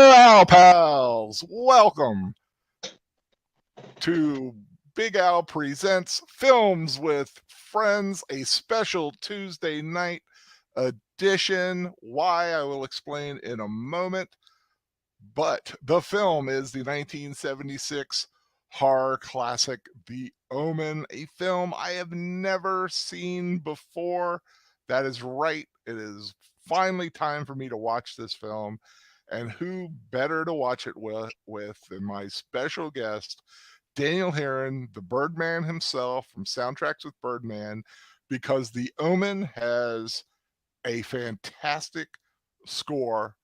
Al pals, welcome to Big Al Presents Films with Friends, a special Tuesday night edition. Why, I will explain in a moment. But the film is the 1976 horror classic, The Omen, a film I have never seen before. That is right. It is finally time for me to watch this film. And who better to watch it with than my special guest, Daniel Herron, the Birdman himself from Soundtracks with Birdman, because The Omen has a fantastic score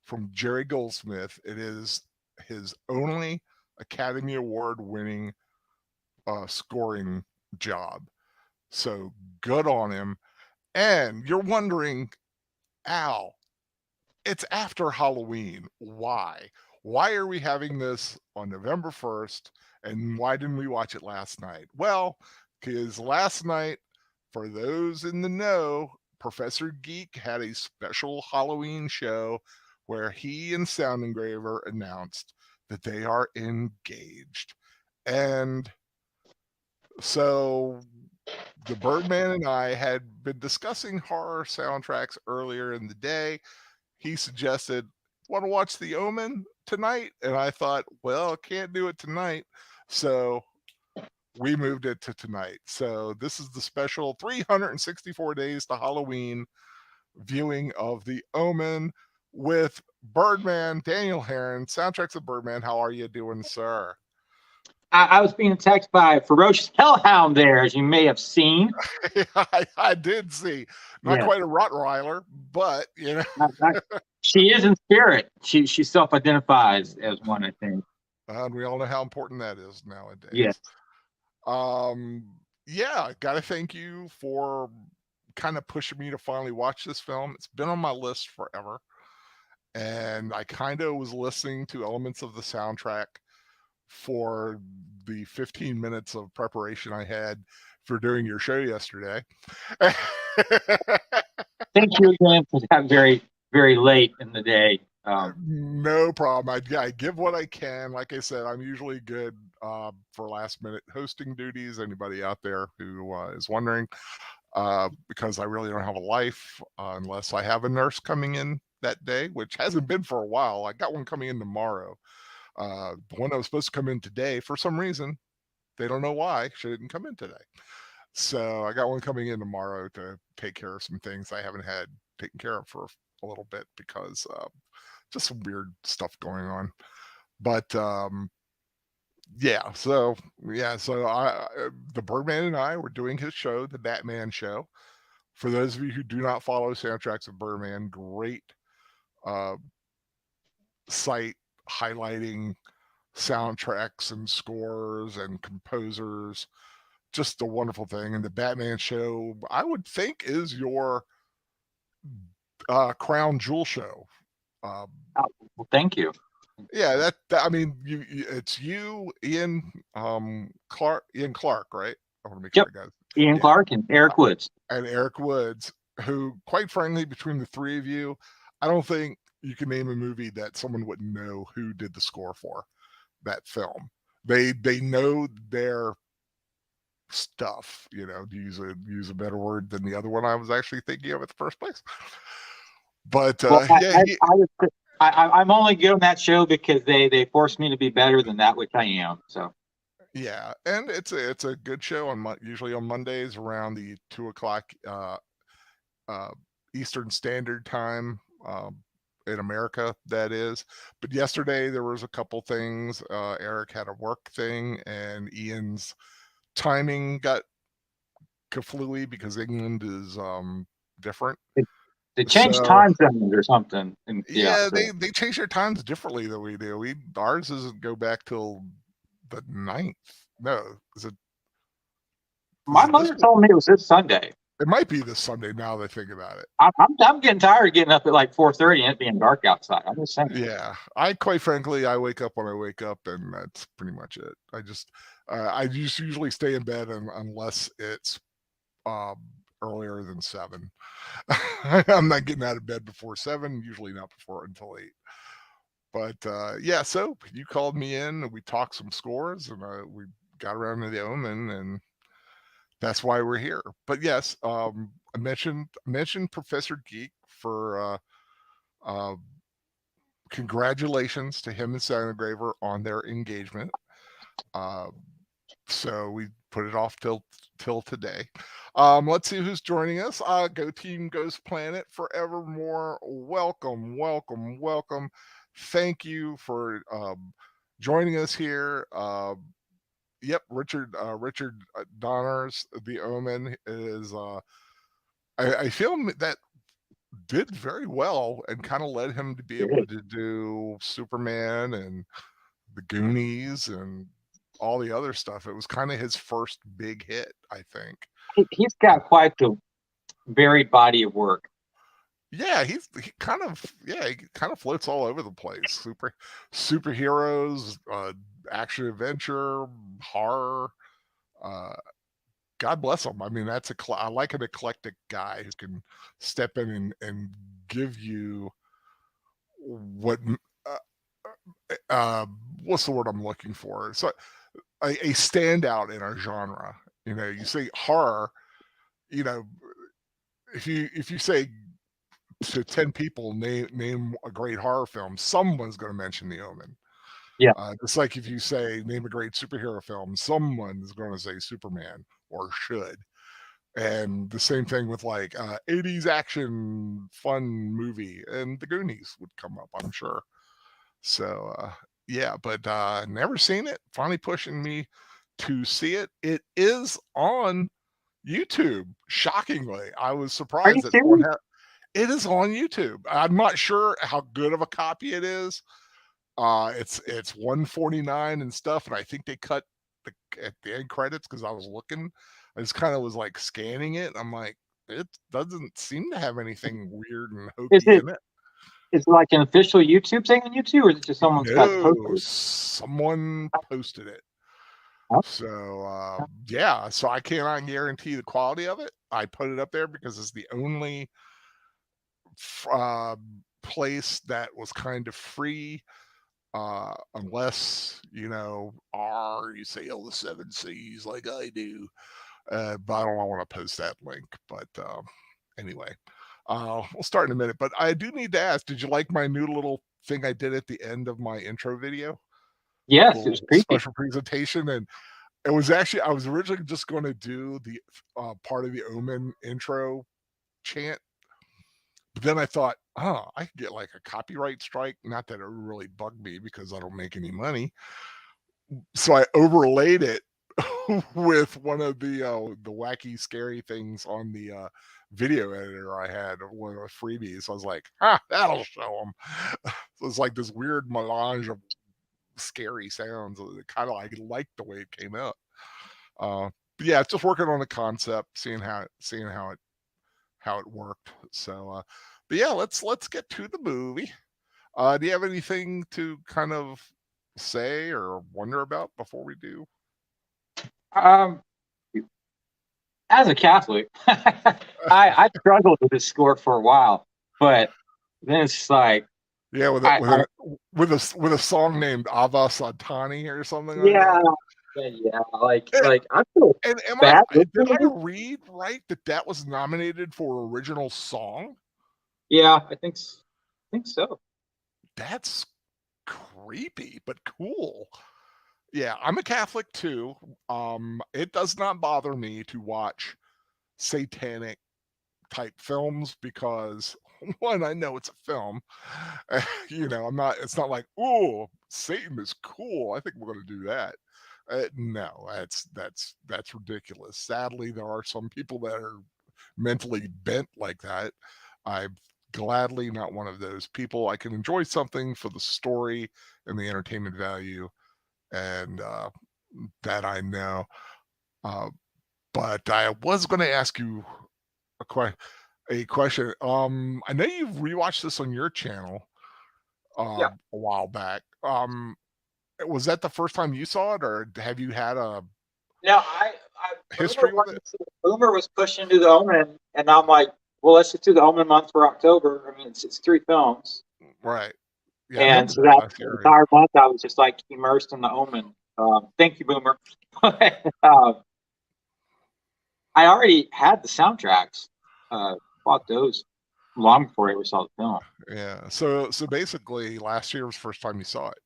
from Jerry Goldsmith. It is his only Academy Award winning scoring job. So good on him. And you're wondering, Al, it's after Halloween. Why? Why are we having this on November 1st? And why didn't we watch it last night? Well, because last night, for those in the know, Professor Geek had a special Halloween show where he and Sound Engraver announced that they are engaged. And so the Birdman and I had been discussing horror soundtracks earlier in the day. He suggested, want to watch The Omen tonight? And I thought, well, can't do it tonight. So we moved it to tonight. So this is the special 364 days to Halloween viewing of The Omen with Birdman, Daniel Herron, Soundtracks of Birdman. How are you doing, sir? I was being attacked by a ferocious hellhound there, as you may have seen. I did see. Not quite a Rottweiler, but, you know. She is in spirit. She self-identifies as one, I think. And we all know how important that is nowadays. Yes. Yeah, got to thank you for kind of pushing me to finally watch this film. It's been on my list forever. And I kind of was listening to elements of the soundtrack for the 15 minutes of preparation I had for doing your show yesterday. Thank you again for that very, very late in the day. No problem. I give what I can. Like I said, I'm usually good for last minute hosting duties. Anybody out there who is wondering, because I really don't have a life unless I have a nurse coming in that day, which hasn't been for a while. I got one coming in tomorrow. The one that was supposed to come in today, for some reason, they don't know why, she didn't come in today. So I got one coming in tomorrow to take care of some things I haven't had taken care of for a little bit because just some weird stuff going on. But the Birdman and I were doing his show, the Batman Show. For those of you who do not follow Soundtracks of Birdman, great site highlighting soundtracks and scores and composers. Just a wonderful thing. And the Batman Show, I would think, is your crown jewel show. Well, thank you. Yeah, that I mean, it's you, Ian Clark, right? I want to make sure I got it. Ian Clark and Eric Woods. And Eric Woods, who, quite frankly, between the three of you, I don't think you can name a movie that someone wouldn't know who did the score for that film. They know their stuff, you know, to use a better word than the other one I was actually thinking of at the first place. But I'm only good on that show because they forced me to be better than that, which I am. So yeah, and it's a good show on usually on Mondays around the 2:00 Eastern Standard Time in America, that is. But yesterday there was a couple things. Eric had a work thing, and Ian's timing got kaflooey because England is different. They changed time zones or something. And, they change their times differently than we do. Ours doesn't go back till the 9th. No, my mother told me it was this Sunday. It might be this Sunday now that I think about it. I'm getting tired of getting up at like 4:30 and it being dark outside. I'm just saying. Yeah, quite frankly, I wake up when I wake up, and that's pretty much it. I just usually stay in bed unless it's earlier than 7. I'm not getting out of bed before 7. Usually not until 8. But yeah, so you called me in, and we talked some scores, and we got around to the Omen, and that's why we're here. But yes, I mentioned Professor Geek for uh, congratulations to him and Santa Graver on their engagement. Uh, so we put it off till today. Let's see who's joining us. Go Team Ghost Planet Forevermore. Welcome, welcome, welcome. Thank you for joining us here. Yep, Richard Donner's The Omen is. I feel that did very well and kind of led him to be able to do Superman and the Goonies and all the other stuff. It was kind of his first big hit, I think. He's got quite the varied body of work. Yeah, he kind of floats all over the place. Superheroes, action adventure, horror. God bless him. I mean, I like an eclectic guy who can step in and give you what what's the word I'm looking for? So a standout in our genre. You know, you say horror, you know, if you say to 10 people name a great horror film, someone's going to mention The Omen. Yeah. Just like if you say name a great superhero film, someone's going to say Superman or should. And the same thing with like 80s action fun movie, and the Goonies would come up, I'm sure. So yeah, but never seen it. Finally pushing me to see it. It is on YouTube. Shockingly, I was Are you surprised that someone serious? had. It is on YouTube. I'm not sure how good of a copy it is. It's 149 and stuff, and I think they cut at the end credits because I was looking. I just kind of was like scanning it. I'm like, it doesn't seem to have anything weird and Is hokey it in it. is it like an official YouTube thing on YouTube, or is it just someone's got No, posted? someone posted it. Oh, So yeah, so I cannot guarantee the quality of it. I put it up there because it's the only uh, place that was kind of free, unless you sail the seven seas like I do. But I don't want to post that link. But anyway, we'll start in a minute. But I do need to ask: did you like my new little thing I did at the end of my intro video? yes, it was Little creepy. special presentation, and it was actually, I was originally just going to do the part of the Omen intro chant, but then I thought, oh, I could get like a copyright strike. Not that it really bugged me because I don't make any money. So I overlaid it with one of the wacky, scary things on the video editor I had, one of the freebies. I was like, that'll show them. So it's like this weird melange of scary sounds. Kind of, I like the way it came out. But yeah, just working on the concept, seeing how it worked. So, but yeah, let's get to the movie. Do you have anything to kind of say or wonder about before we do? Um, as a Catholic, I struggled with this score for a while, but then it's like Yeah, with I, I with a song named Ava Satani or something like yeah, that. yeah, like And, I feel and bad did listening I to it. read right that was nominated for original song? Yeah, I think so. That's creepy, but cool. Yeah, I'm a Catholic too. It does not bother me to watch satanic type films because one, I know it's a film. I'm not. It's not like, oh, Satan is cool. I think we're going to do that. No, that's ridiculous. Sadly, there are some people that are mentally bent like that. I'm gladly not one of those people. I can enjoy something for the story and the entertainment value, and that I know. Uh, but I was going to ask you a question. I know you've rewatched this on your channel Yeah. a while back. Was that the first time you saw it, or have you had a No, I history with it? Boomer was pushing to the Omen, and I'm like, well, let's just do the Omen month for October. I mean, it's 3 films. Right. Yeah, I And remember so that that last year. entire month, I was just like immersed in the Omen. Thank you, Boomer. I already had the soundtracks. Bought those long before I ever saw the film. Yeah. So basically, last year was the first time you saw it.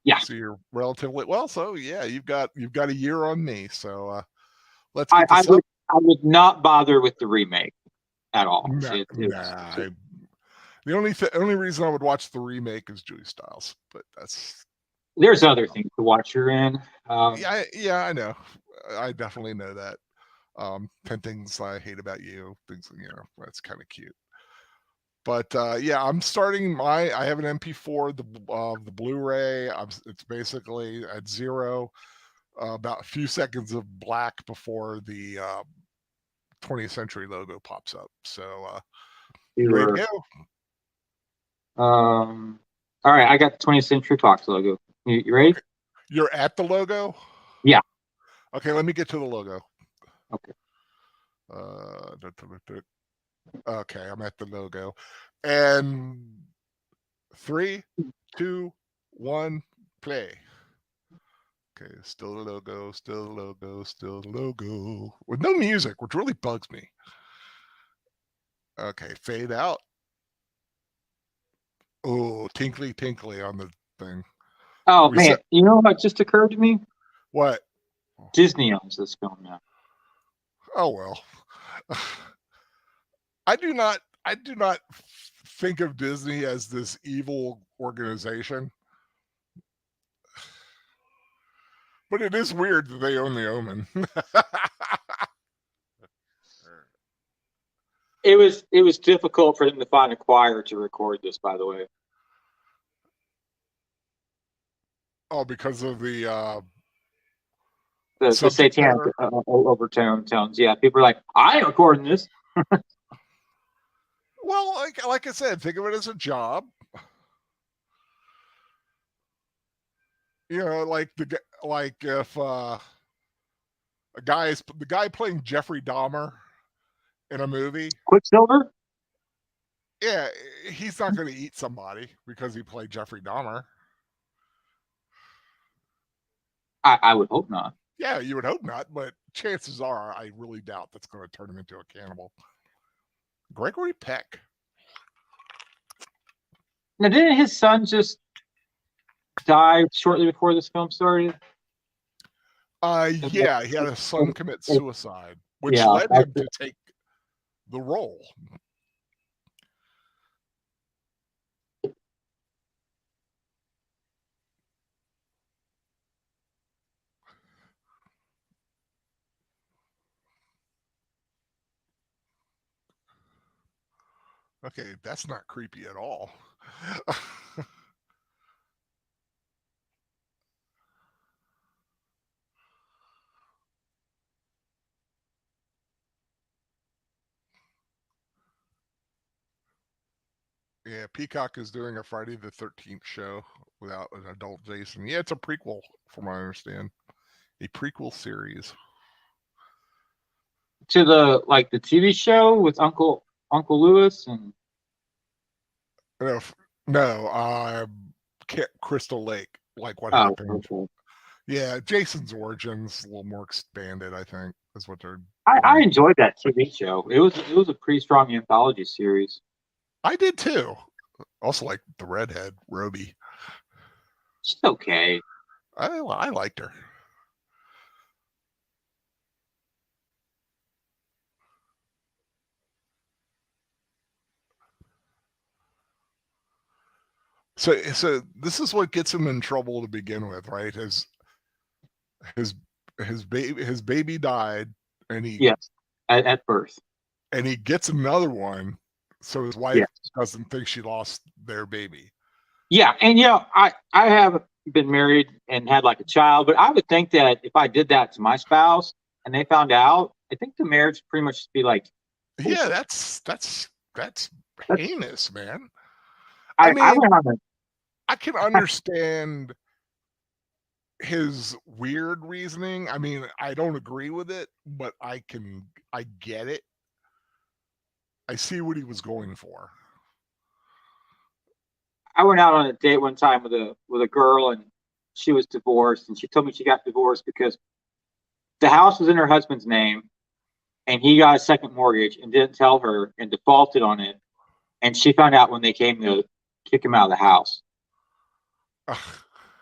Yeah, So you're relatively well. So yeah, you've got a year on me. So let's I, get I this would up. I would not bother with the remake at all. Nah, nah. The only reason I would watch the remake is Julie Stiles, but There's that's other things to watch you're in. yeah, I know. I definitely know that. 10 things I hate about you. Things, that's kind of cute. But yeah, I'm starting I have an MP4, the Blu-ray. It's basically at zero, about a few seconds of black before the 20th century logo pops up. So You you ready to were go? all right. I got the 20th Century Fox logo. You ready? Okay. You're at the logo? Yeah. Okay, let me get to the logo. Okay. Okay, I'm at the logo. And 3, 2, 1, play. Okay, still the logo, still the logo, still the logo. With no music, which really bugs me. Okay, fade out. Oh, tinkly tinkly on the thing. Oh man, Reset. you know what just occurred to me? What? Disney owns this film now. Oh well. I do not think of Disney as this evil organization. But it is weird that they own the Omen. It was difficult for them to find a choir to record this, by the way. Oh, because of the The subject satanic matter. overtones. Yeah, people are like, I ain't recording this. Well, like I said, think of it as a job. Like like if the guy playing Jeffrey Dahmer in a movie, Quicksilver? yeah, he's not going to eat somebody because he played Jeffrey Dahmer. I would hope not. Yeah, you would hope not, but chances are, I really doubt that's going to turn him into a cannibal. Gregory Peck. Now, didn't his son just die shortly before this film started? Yeah, he had a son commit suicide, which Yeah, led him to take the role. Okay, that's not creepy at all. Yeah, Peacock is doing a Friday the 13th show without an adult Jason. Yeah, it's a prequel, from what I understand. A prequel series. to the TV show with Uncle Lewis and No, no, Crystal Lake, like what oh, happened. okay. Yeah, Jason's origins a little more expanded, I think, is what they're I going. enjoyed that TV show. It was a pretty strong anthology series. I did too. Also, like the redhead, Roby. It's okay. I liked her. So this is what gets him in trouble to begin with, right? His his baby died, and Yes, at birth. he gets another one, so his Yeah, wife doesn't think she lost their baby. yeah, and I have been married and had like a child, but I would think that if I did that to my spouse and they found out, I think the marriage would pretty much be like Yeah, over. that's That's heinous, man. I I mean, went on a I can understand his weird reasoning. I mean, I don't agree with it, but I get it. I see what he was going for. I went out on a date one time with a girl, and she was divorced, and she told me she got divorced because the house was in her husband's name, and he got a second mortgage and didn't tell her and defaulted on it. And she found out when they came to kick him out of the house. And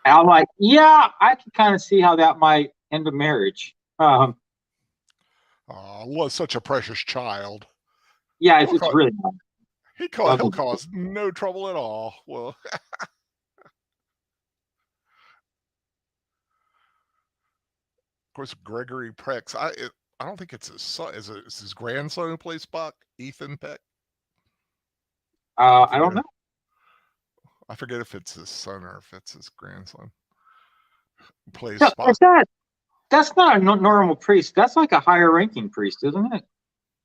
I'm like, yeah, I can kind of see how that might end a marriage. Was such a precious child. Yeah, He'll it's cause, really not. he'll cause no trouble at all. Well, of course, Gregory Peck's. I don't think it's his son. Is his grandson who plays Spock? Ethan Peck. I don't know. I forget if it's his son or if it's his grandson. Who plays No, Spock. that's not a normal priest. That's like a higher ranking priest, isn't it?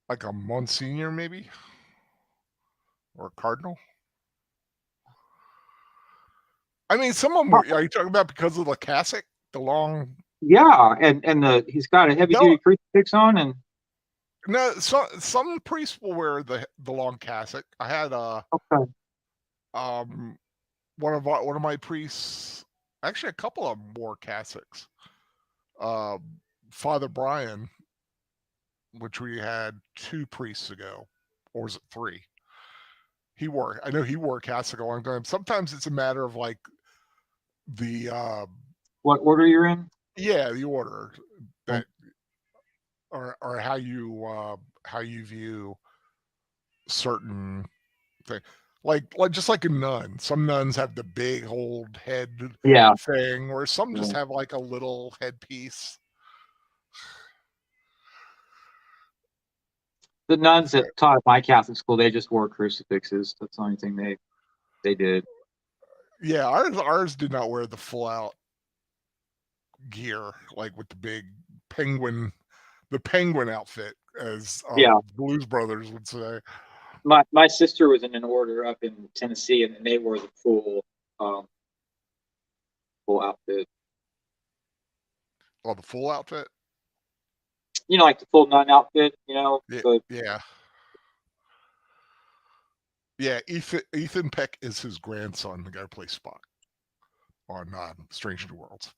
Like a Monsignor, maybe? Or a cardinal? I mean, some of them are you talking about because of the cassock? The long. Yeah, and he's got a heavy duty crucifix on, and no, some priests will wear the long cassock. I had okay. One of my priests, actually a couple of them wore cassocks. Father Brian, which we had 2 priests ago, or was it 3? I know he wore a cassock a long time. Sometimes it's a matter of like the What order you're in? Yeah, the order that or how you view certain things. Like just like a nun. Some nuns have the big old head thing, or some just have like a little headpiece. The nuns that taught at my Catholic school, they just wore crucifixes. That's the only thing they did. Yeah, ours did not wear the full out gear, like with the big penguin outfit, as Blues Brothers would say. My sister was in an order up in Tennessee, and they wore the full outfit. Oh, the full outfit? You know, like the full nun outfit. You know. Yeah. Yeah, Ethan Peck is his grandson, the guy who plays Spock on Strange New Worlds,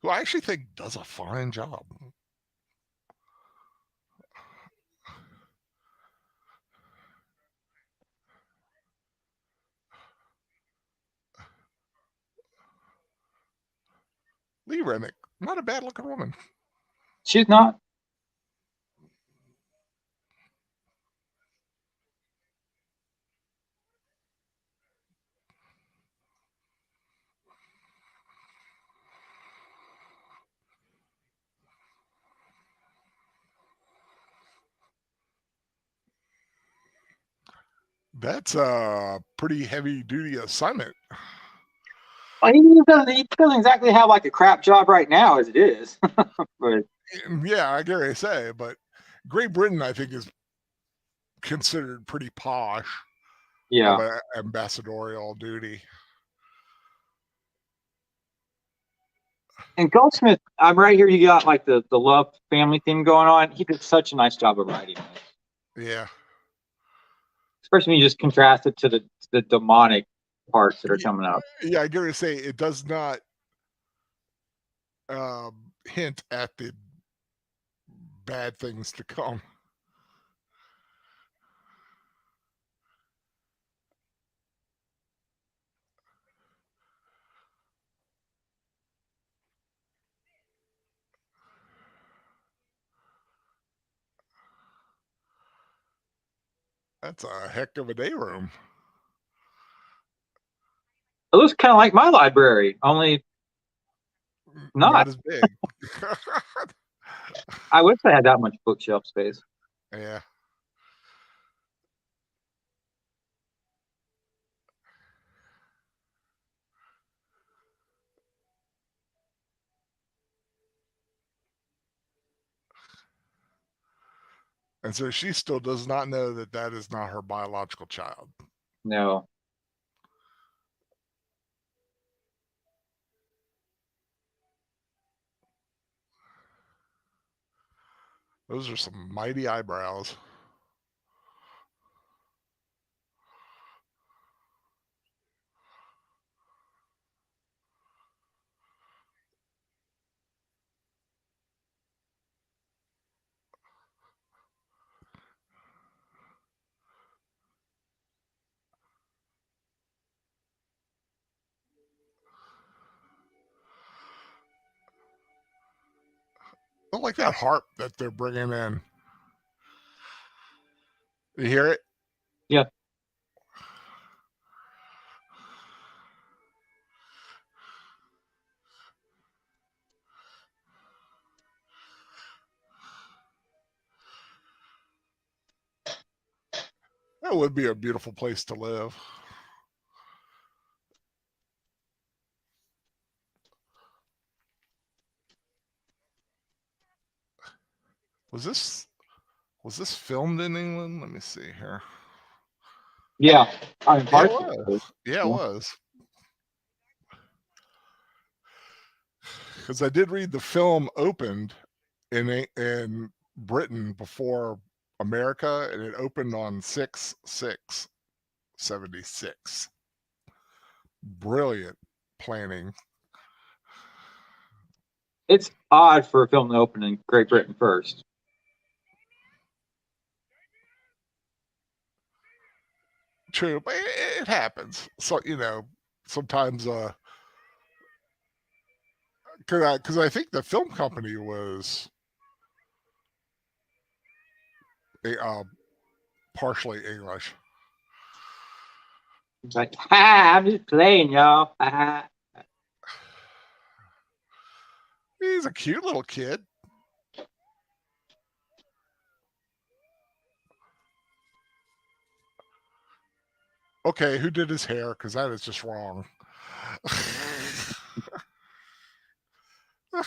who I actually think does a fine job. Lee Remick, not a bad looking woman. She's not. That's a pretty heavy duty assignment. Well, he doesn't exactly have like a crap job right now as it is. But yeah, I dare say, but Great Britain, I think, is considered pretty posh. Yeah. Of ambassadorial duty. And Goldsmith, I'm right here. You got like the love family theme going on. He did such a nice job of writing this. Yeah. Especially when you just contrast it to the demonic parts that are coming up. Yeah, I gotta say, it does not hint at the bad things to come. That's a heck of a day room. It looks kind of like my library, only not as big. I wish I had that much bookshelf space. Yeah. And so she still does not know that that is not her biological child. No. Those are some mighty eyebrows. I like that harp that they're bringing in. You hear it? Yeah. That would be a beautiful place to live. Was this filmed in England? Let me see here. Yeah. I mean, Yeah, it parts of it. was. Yeah, it Yeah. was. Because I did read the film opened in Britain before America, and it opened on 6/6/76. Brilliant planning. It's odd for a film to open in Great Britain first. True, but it happens. So sometimes because I think the film company was partially English. It's like, ha, I'm just playing, y'all. Ha. He's a cute little kid. Okay, who did his hair? Because that is just wrong.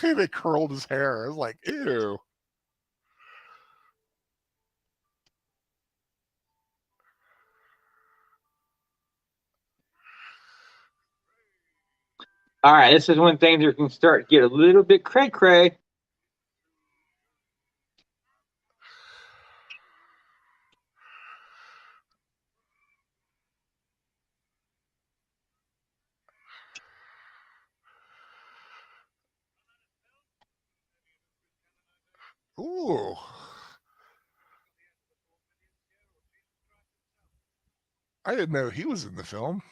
They curled his hair. I was like, ew. All right, this is when things are going to start to get a little bit cray-cray. Ooh. I didn't know he was in the film.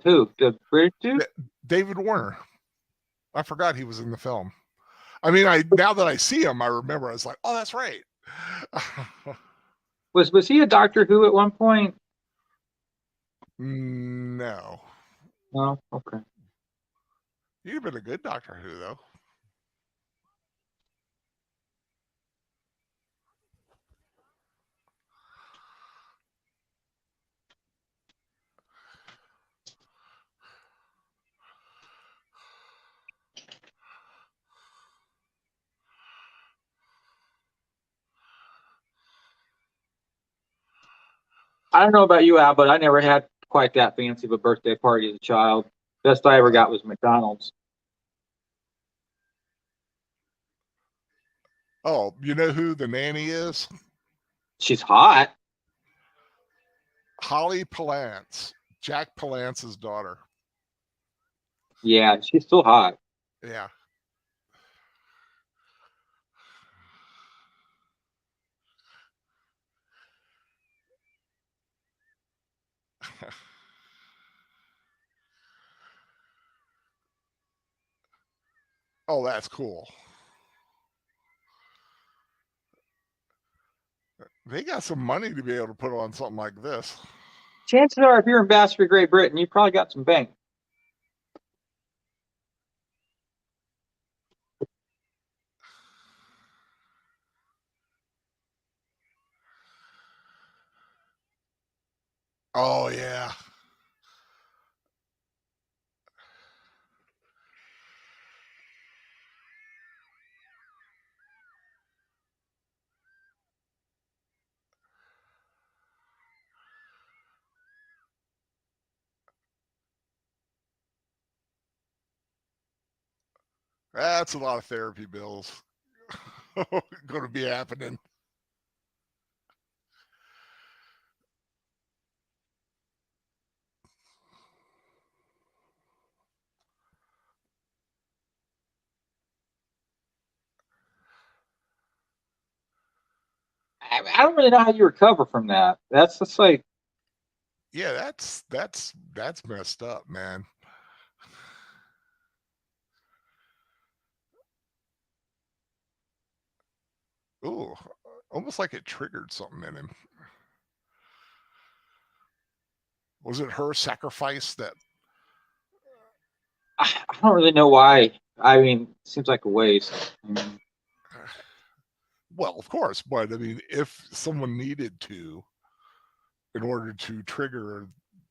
Who? The British dude? David Warner. I forgot he was in the film. I mean, now that I see him, I remember. I was like, oh, that's right. Was he a Doctor Who at one point? No. No? Okay. He'd have been a good Doctor Who, though. I don't know about you, Al, but I never had quite that fancy of a birthday party as a child. Best I ever got was McDonald's. Oh, you know who the nanny is? She's hot. Holly Palance. Jack Palance's daughter. Yeah, she's still hot. Yeah. Oh, that's cool. They got some money to be able to put on something like this. Chances are, if you're ambassador to Great Britain, you probably got some bank. Oh, yeah. That's a lot of therapy bills going to be happening. I don't really know how you recover from that. That's just like, Yeah, that's messed up, man. Ooh, almost like it triggered something in him. Was it her sacrifice that? I don't really know why. I mean, it seems like a waste. Well, of course, but I mean, if someone needed to, in order to trigger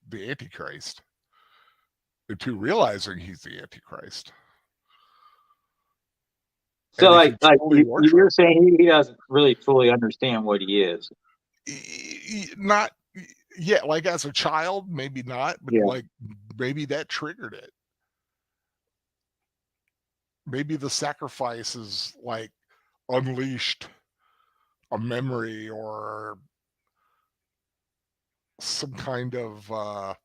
the Antichrist into realizing he's the Antichrist, So, and if you truly worship, you're saying he doesn't really fully understand what he is. not yet, like as a child, maybe not, but Yeah. like maybe that triggered it. Maybe the sacrifice is like unleashed a memory or some kind of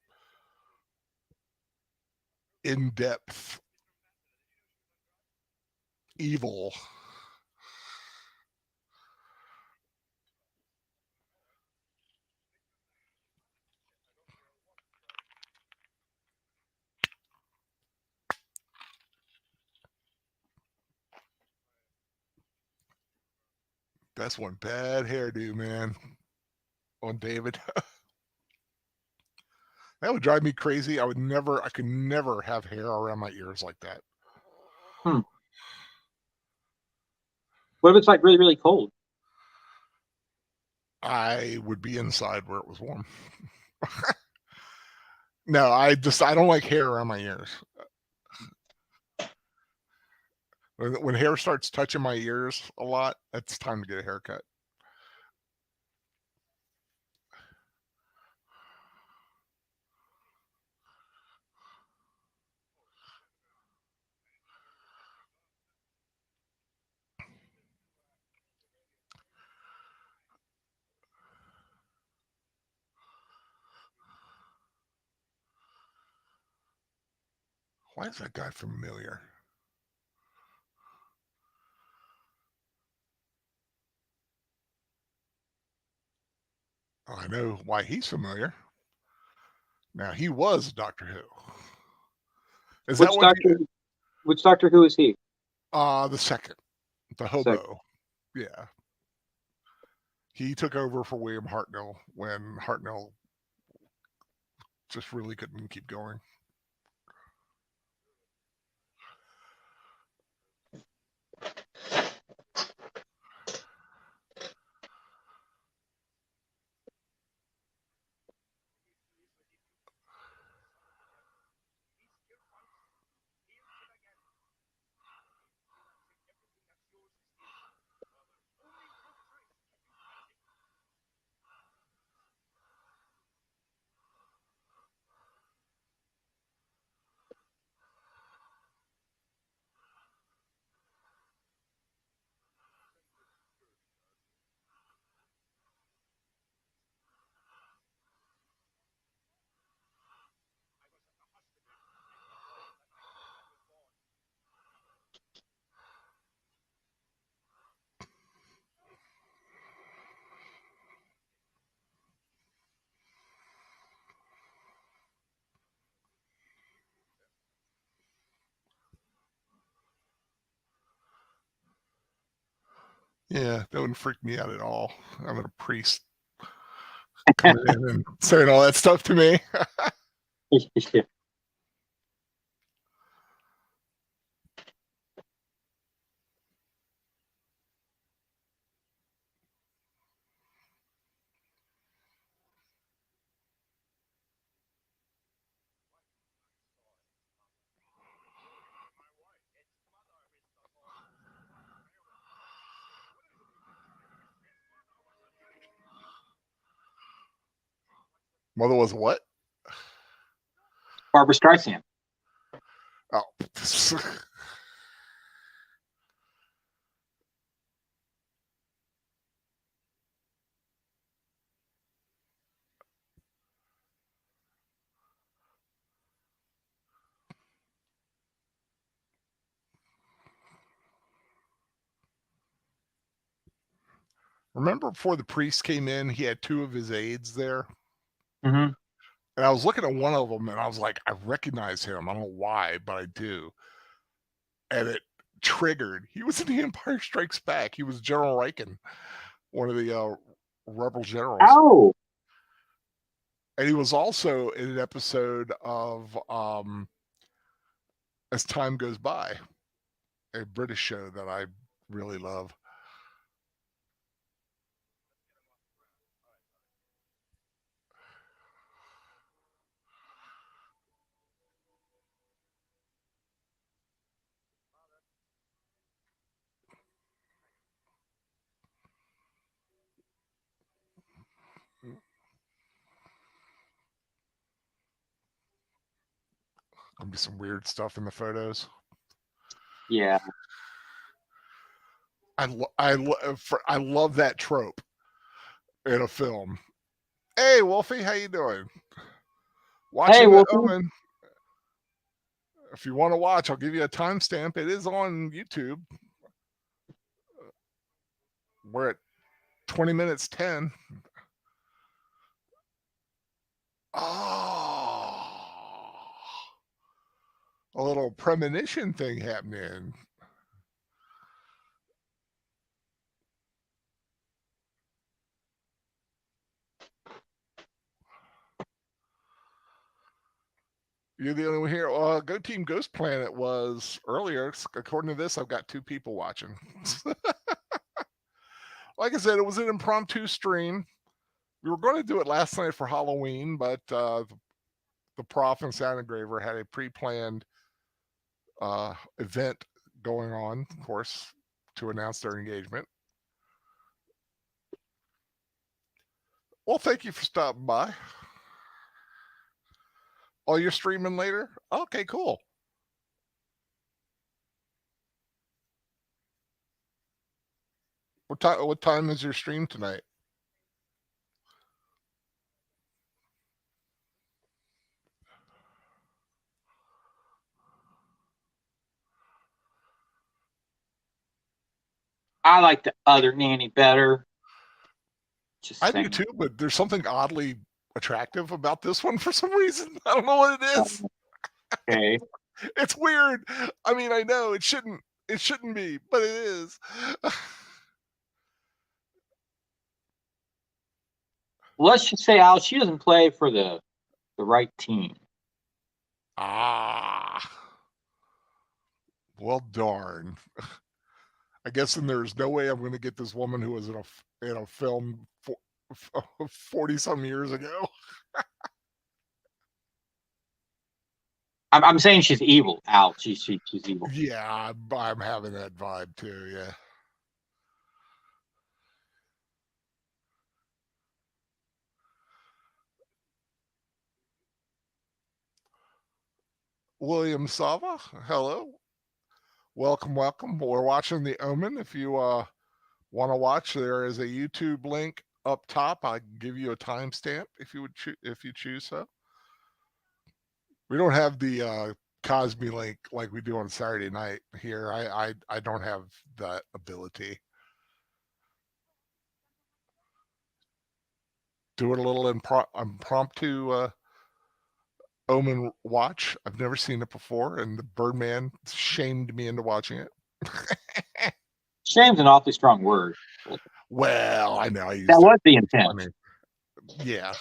in-depth evil. That's one bad hairdo, man, on David. That would drive me crazy. I could never have hair around my ears like that. Hmm. What if it's like really, really cold? I would be inside where it was warm. No, I don't like hair around my ears. When hair starts touching my ears a lot, it's time to get a haircut. Why is that guy familiar? Oh, I know why he's familiar. Now, he was Doctor Who. Is that Which what Doctor? Which Doctor Who is he? the second, the So, hobo. Yeah. He took over for William Hartnell when Hartnell just really couldn't keep going. Yeah, that wouldn't freak me out at all. I'm a priest coming in and saying all that stuff to me. yeah. Mother was what? Barbara Streisand. Oh. Remember before the priest came in, he had two of his aides there? Mm-hmm. And I was looking at one of them and I was like, I recognize him. I don't know why, but I do. And it triggered. He was in The Empire Strikes Back. He was General Riken, one of the rebel generals. Oh, and he was also in an episode of As Time Goes By, a British show that I really love. Gonna be some weird stuff in the photos. yeah. I love that trope in a film. Hey, Wolfie, how you doing? Watching the Omen. If you want to watch, I'll give you a timestamp. It is on YouTube. We're at 20 minutes 10. Oh, a little premonition thing happening. You're the only one here. Go Team Ghost Planet was earlier. According to this, I've got 2 people watching. Like I said, it was an impromptu stream. We were going to do it last night for Halloween, but the Prof and Sound Engraver had a pre-planned event going on, of course, to announce their engagement. Well, thank you for stopping by. Oh, you're streaming later? Okay, cool. What time is your stream tonight? I like the other nanny better. I do too, but there's something oddly attractive about this one for some reason. I don't know what it is. Okay. It's weird. I mean, I know it shouldn't be, but it is. Let's just say, Al, she doesn't play for the right team. Well, darn. I guess then there's no way I'm going to get this woman who was in a film 40 some years ago. I'm saying she's evil, Al. She's evil. Yeah, I'm having that vibe too. Yeah. William Sava, hello. Welcome. We're watching The Omen. If you want to watch, there is a YouTube link up top. I can give you a timestamp if you choose so. We don't have the Cosby link like we do on Saturday night here. I don't have that ability. Do it a little impromptu Omen watch. I've never seen it before, and the Birdman shamed me into watching it. Shame's an awfully strong word. Well, I know. That was the intent. Yeah.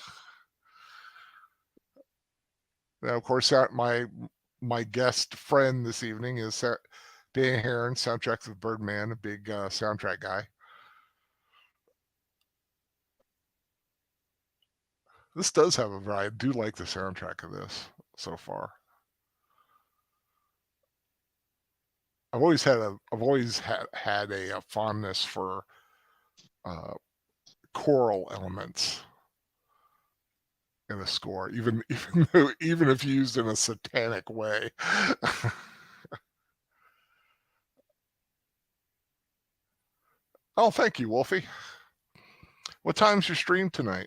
Now, of course, my guest friend this evening is Dan Heron, Soundtracks with Birdman, a big soundtrack guy. This does have a variety. I do like the soundtrack of this so far. I've always had a fondness for choral elements in a score, even if used in a satanic way. Oh, thank you, Wolfie. What time's your stream tonight?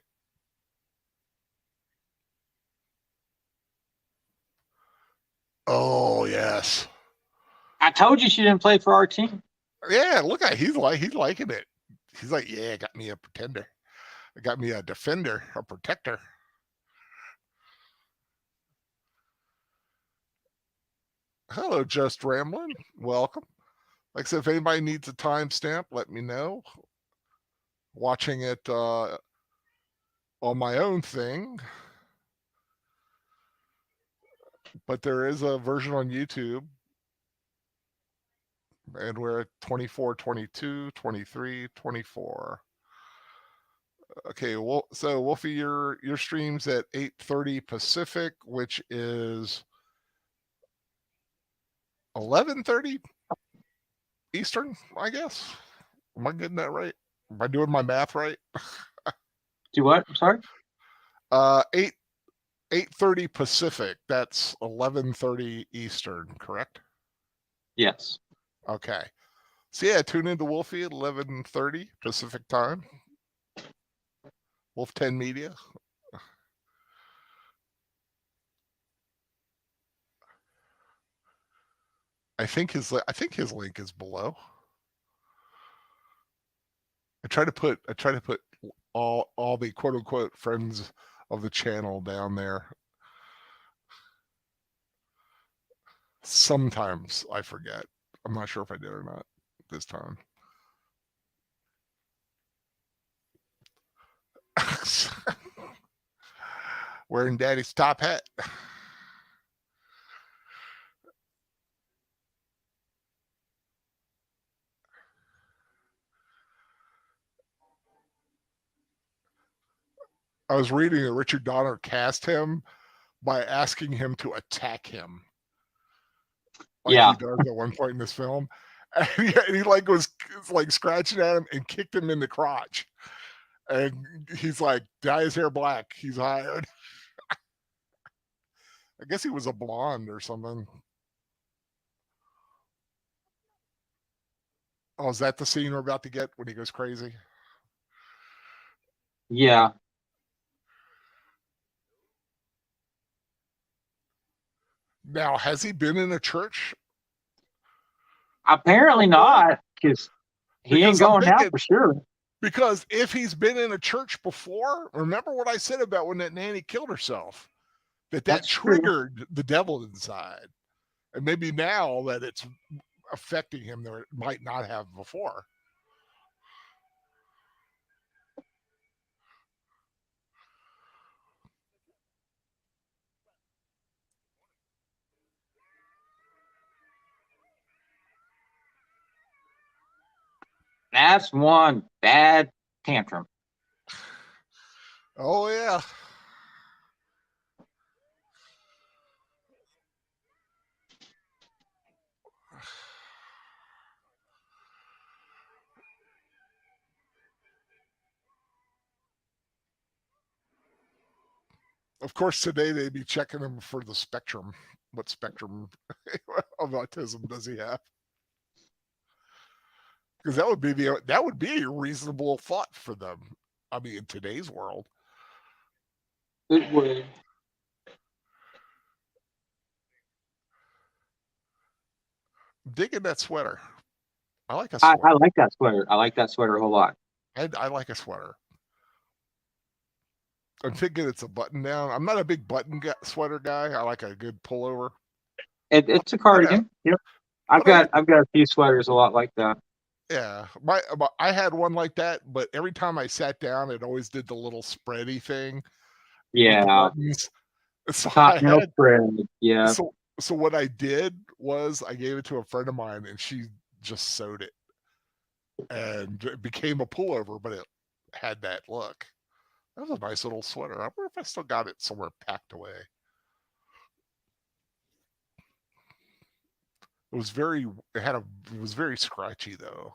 Oh, yes. I told you she didn't play for our team. Yeah, look at he's liking it. He's like, yeah, got me a pretender. It got me a defender, a protector. Hello, Just Rambling. Welcome. Like I said, if anybody needs a timestamp, let me know. Watching it on my own thing, but there is a version on YouTube, and we're at 24, 22, 23, 24. Okay, well, so Wolfie, your stream's at 8:30 Pacific, which is 11:30 Eastern, I guess. Am I getting that right? Am I doing my math right? Do what? I'm sorry. 8:30 Pacific. That's 11:30 Eastern, correct? Yes. Okay. So yeah, tune into Wolfie at 11:30 Pacific time. Wolf 10 Media. I think his link is below. I try to put all the quote unquote friends of the channel down there. Sometimes I forget. I'm not sure if I did or not this time. Wearing Daddy's top hat. I was reading that Richard Donner cast him by asking him to attack him, like Yeah. he does at one point in this film, and he like was like scratching at him and kicked him in the crotch, and he's like, "Dye his hair black. He's hired." I guess he was a blonde or something. Oh, is that the scene we're about to get when he goes crazy? Yeah. Now, has he been in a church? Apparently not, because he ain't Because I'm going now thinking, for sure. because if he's been in a church before, remember what I said about when that nanny killed herself? That That's true. triggered the devil inside. And maybe now that it's affecting him, there it might not have before. That's one bad tantrum. Oh yeah. Of course, today they'd be checking him for the spectrum. What spectrum of autism does he have? Because that would be a reasonable thought for them. I mean, in today's world. It would. Digging that sweater. I like a sweater. I like that sweater. I like that sweater a whole lot. I like a sweater. I'm thinking it's a button down. I'm not a big sweater guy. I like a good pullover. It's a cardigan. Yep. I've got a few sweaters a lot like that. Yeah, I had one like that, but every time I sat down, it always did the little spready thing with the Yeah. buttons. So Continental spread. Yeah. So what I did was I gave it to a friend of mine, and she just sewed it, and it became a pullover, but it had that look. That was a nice little sweater. I wonder if I still got it somewhere packed away. It was very scratchy though,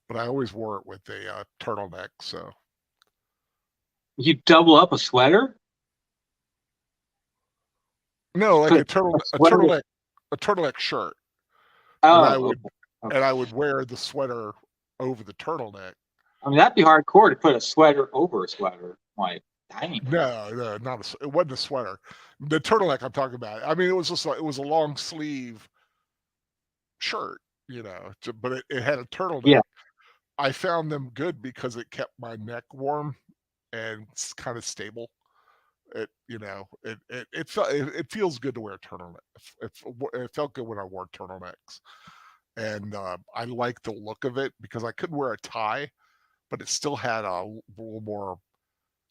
but I always wore it with a turtleneck. So You double up a sweater? no, like a turtleneck shirt, Oh, and I would wear the sweater over the turtleneck. I mean, that'd be hardcore to put a sweater over a sweater. Like, dang. No, it wasn't a sweater. The turtleneck I'm talking about. I mean, it was just like, it was a long sleeve shirt, but it had a turtleneck. Yeah. I found them good because it kept my neck warm and it's kind of stable. It feels good to wear a turtleneck. It felt good when I wore turtlenecks. and I liked the look of it because I could wear a tie, but it still had a little more,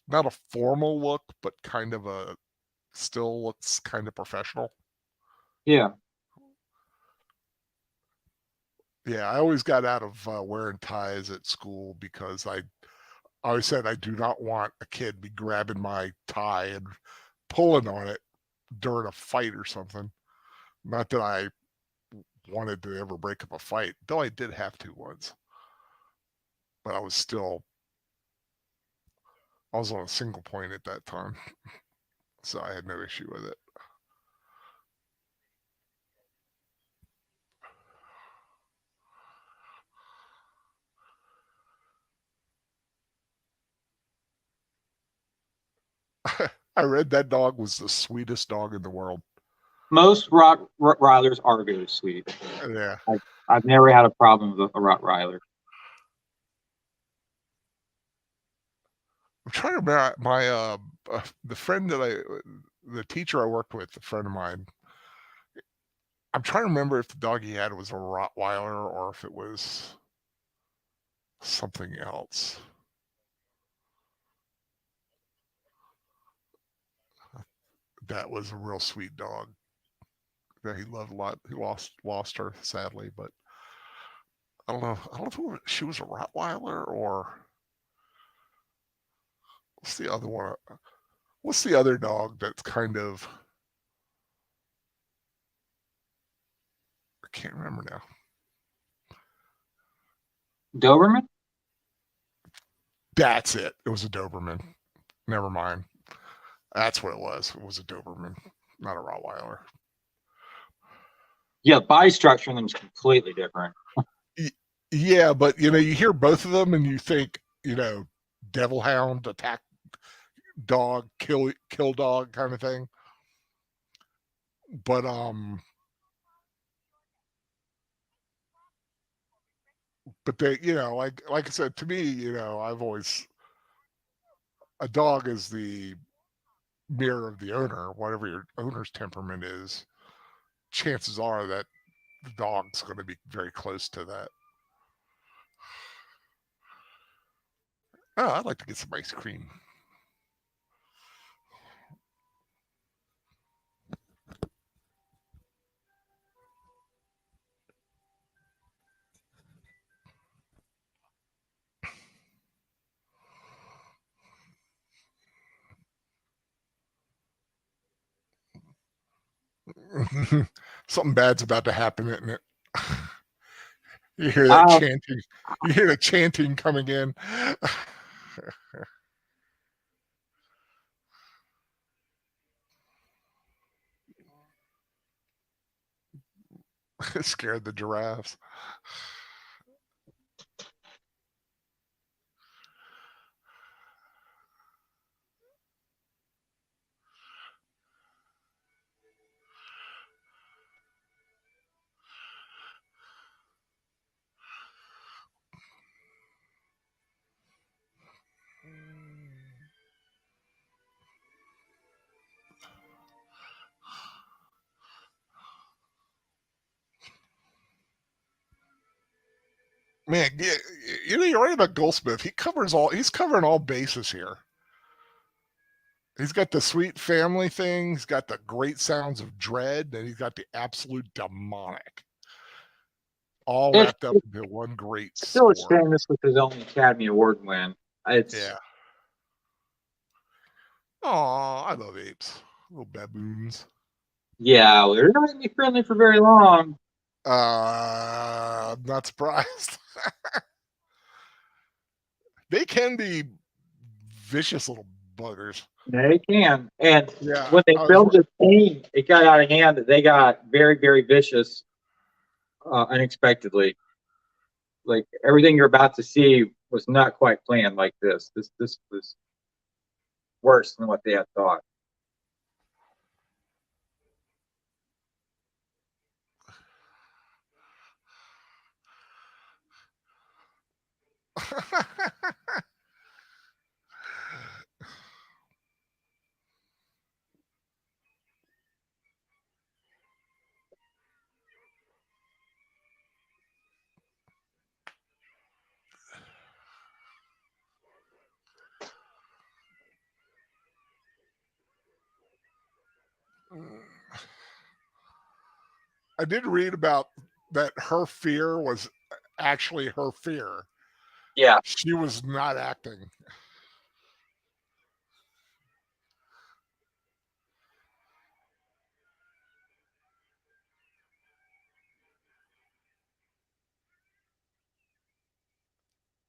not a formal look, but kind of a, still looks kind of professional. Yeah. Yeah, I always got out of wearing ties at school because I always said I do not want a kid be grabbing my tie and pulling on it during a fight or something. Not that I wanted to ever break up a fight, though I did have to once. But I was on a single point at that time, so I had no issue with it. I read that dog was the sweetest dog in the world. Most Rottweilers are very sweet. Yeah. I've never had a problem with a Rottweiler. I'm trying to remember the friend the teacher I worked with, a friend of mine. I'm trying to remember if the dog he had was a Rottweiler or if it was something else. That was a real sweet dog that he loved a lot. He lost her sadly, but I don't know. I don't know if she was a Rottweiler or what's the other one? What's the other dog that's kind of, I can't remember now. Doberman? That's it. It was a Doberman. Never mind. That's what it was. It was a Doberman, not a Rottweiler. Yeah, body structure in them is completely different. Yeah, but you hear both of them and you think, devil hound, attack dog, kill dog kind of thing. But they, like I said, to me, I've always, a dog is the mirror of the owner. Whatever your owner's temperament is, chances are that the dog's going to be very close to that. Oh, I'd like to get some ice cream. Something bad's about to happen, isn't it? You hear that Uh, chanting. You hear the chanting coming in. It scared the giraffes. Man, yeah, you're right about Goldsmith. He's covering all bases here. He's got the sweet family thing. He's got the great sounds of dread, and he's got the absolute demonic, all it's wrapped up into one great still as score. famous with his only Academy Award win. It's Yeah. Oh, I love apes. Little baboons. Yeah, they're not gonna be friendly for very long. I'm not surprised. They can be vicious little buggers. They can. And Yeah, when they I was. filmed this scene, it got out of hand. They got very, very vicious unexpectedly. Like everything you're about to see was not quite planned like this. This was worse than what they had thought. I did read about that her fear was actually her fear. Yeah. She was not acting.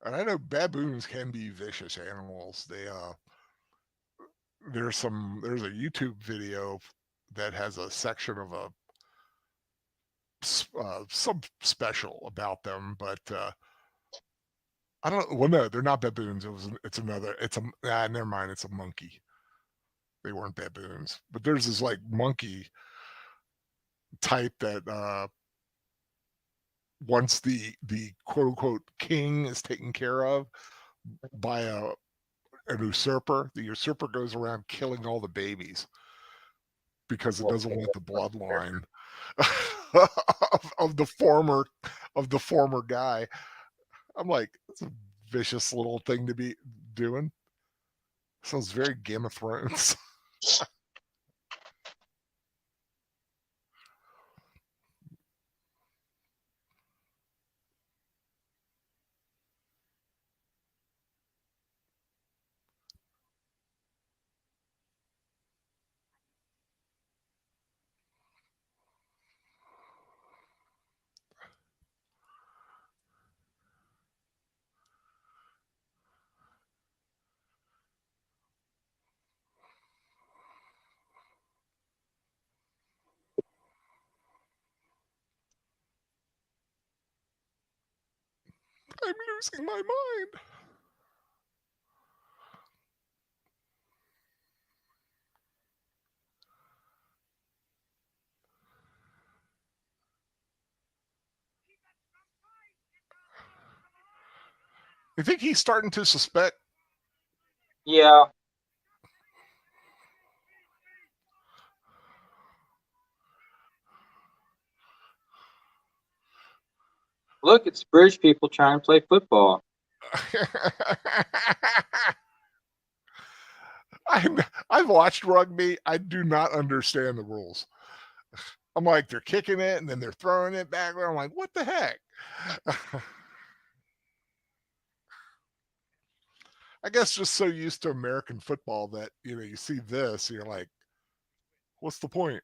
And I know baboons can be vicious animals. There's a YouTube video that has a section of a some special about them, but I don't. Well, no, they're not baboons. It's another. Never mind. It's a monkey. They weren't baboons, but there's this like monkey type that once the quote unquote king is taken care of by an usurper, the usurper goes around killing all the babies because it doesn't want the bloodline of the former guy. I'm like, that's a vicious little thing to be doing. Sounds very Game of Thrones. I'm losing my mind. I think he's starting to suspect. Yeah. Look, it's British people trying to play football. I've watched rugby. I do not understand the rules. I'm like, they're kicking it and then they're throwing it back. I'm like, what the heck? I guess just so used to American football that you see this, and you're like, what's the point?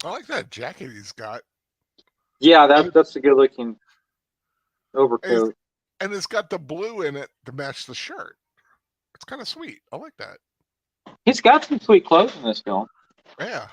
I like that jacket he's got. Yeah, And, that's a good looking it's, overcoat. and it's got the blue in it to match the shirt. It's kind of sweet. I like that. He's got some sweet clothes in this film. Yeah.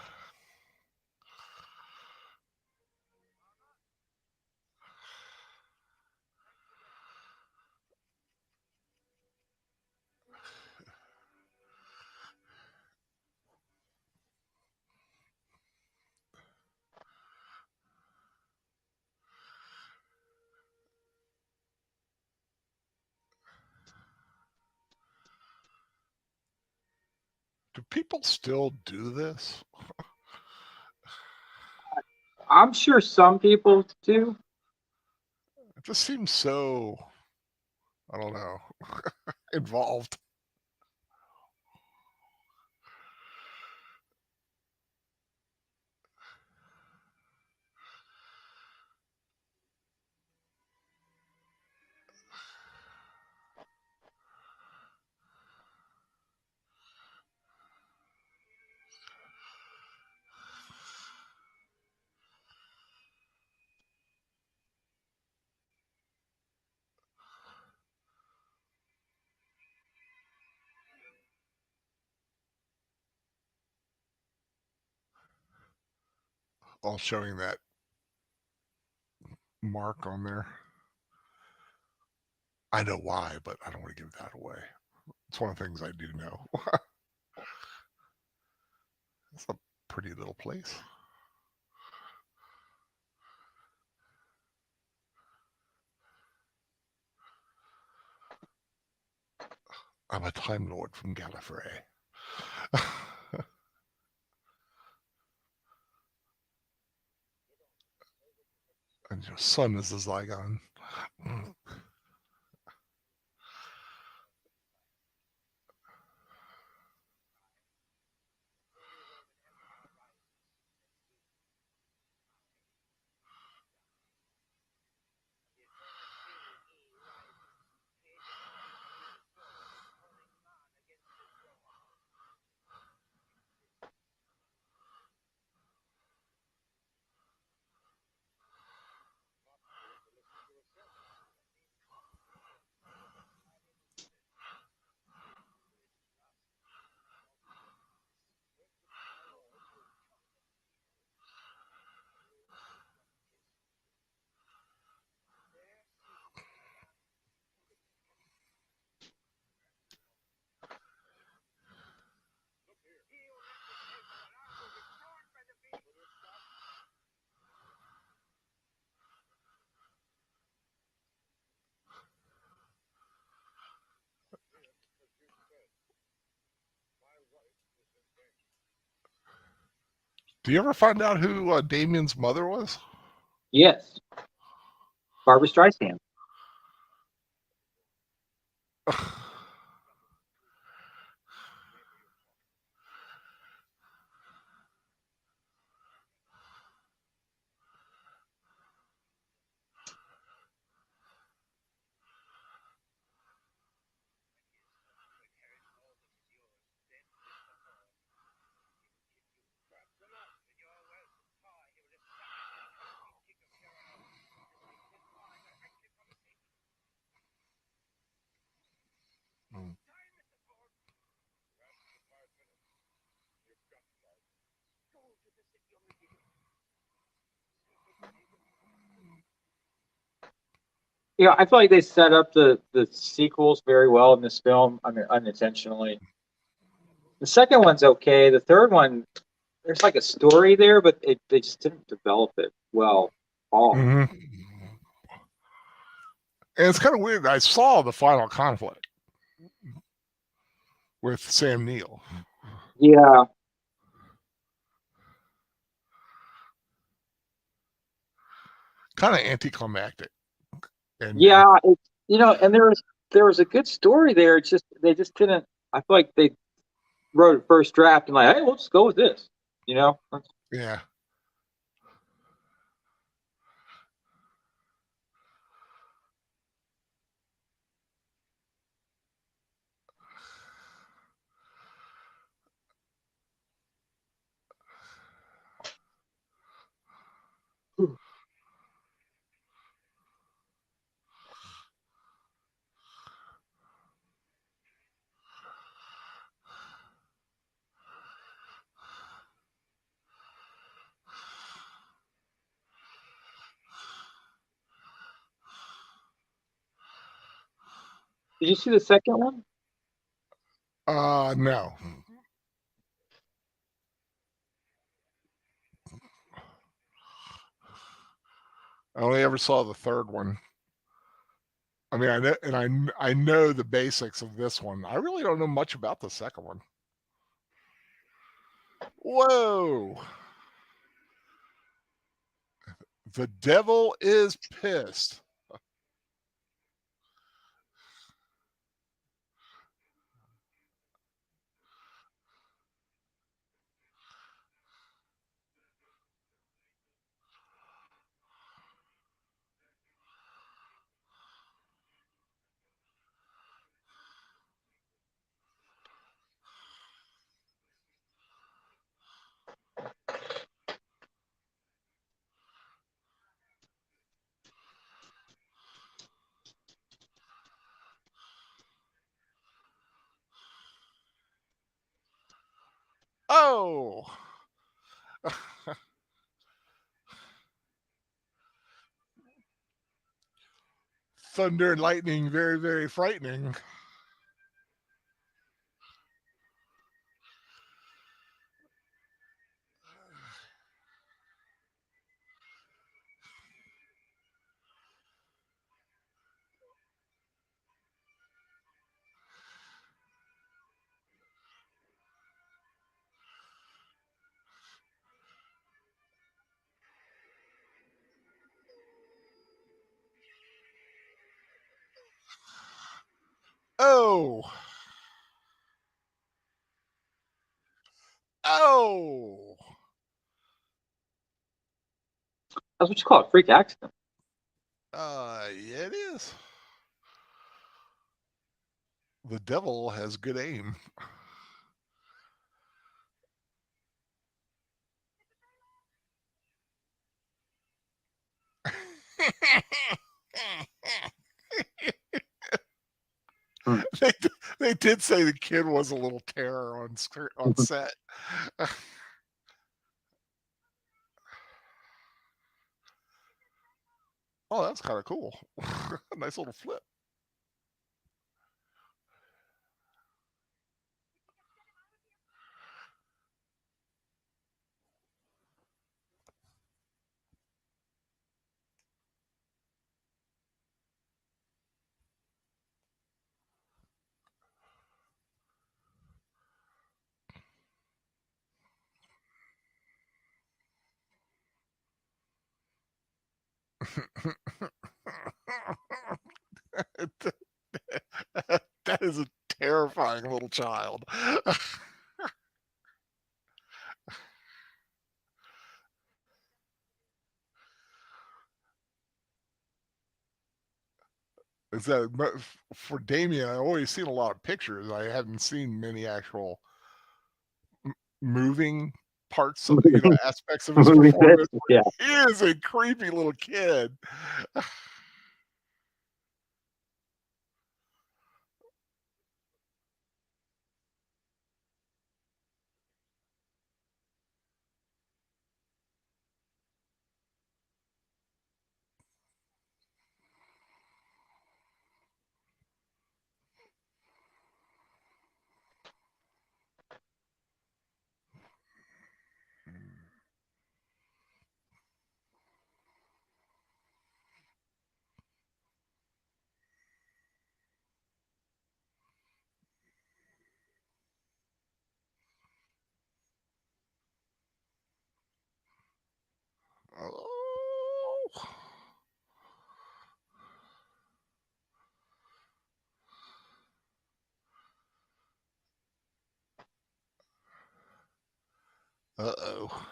Do people still do this? I'm sure some people do. It just seems so, I don't know, involved. All showing that mark on there. I know why, but I don't want to give that away. It's one of the things I do know. It's a pretty little place. I'm a Time Lord from Gallifrey. And your son is a Zygon. Do you ever find out who Damien's mother was? Yes, Barbara Streisand. You know, I feel like they set up the sequels very well in this film. I mean, unintentionally. The second one's okay. The third one, there's like a story there, but they just didn't develop it well at all. Mm-hmm. And it's kind of weird. I saw the final conflict with Sam Neill. Yeah, Kind of anticlimactic. Ending. yeah. You know, and there was a good story there. It's just they just didn't. I feel like they wrote a first draft and like, hey, we'll just go with this. You know. Yeah. Did you see the second one? No. I only ever saw the third one. I mean, I know, and I know the basics of this one. I really don't know much about the second one. Whoa! The devil is pissed. Oh! Thunder and lightning, very, very frightening. Oh. Oh. That's what you call a freak accident. Yeah, it is. The devil has good aim. Hmm. they, they did say the kid was a little terror on set. Oh, that's kind of cool. Nice little flip. That is a terrifying little child. Is that for Damien? I've always seen a lot of pictures. I haven't seen many actual moving parts, aspects of his Moving performance. pictures, yeah. He is a creepy little kid. Oh. Uh-oh.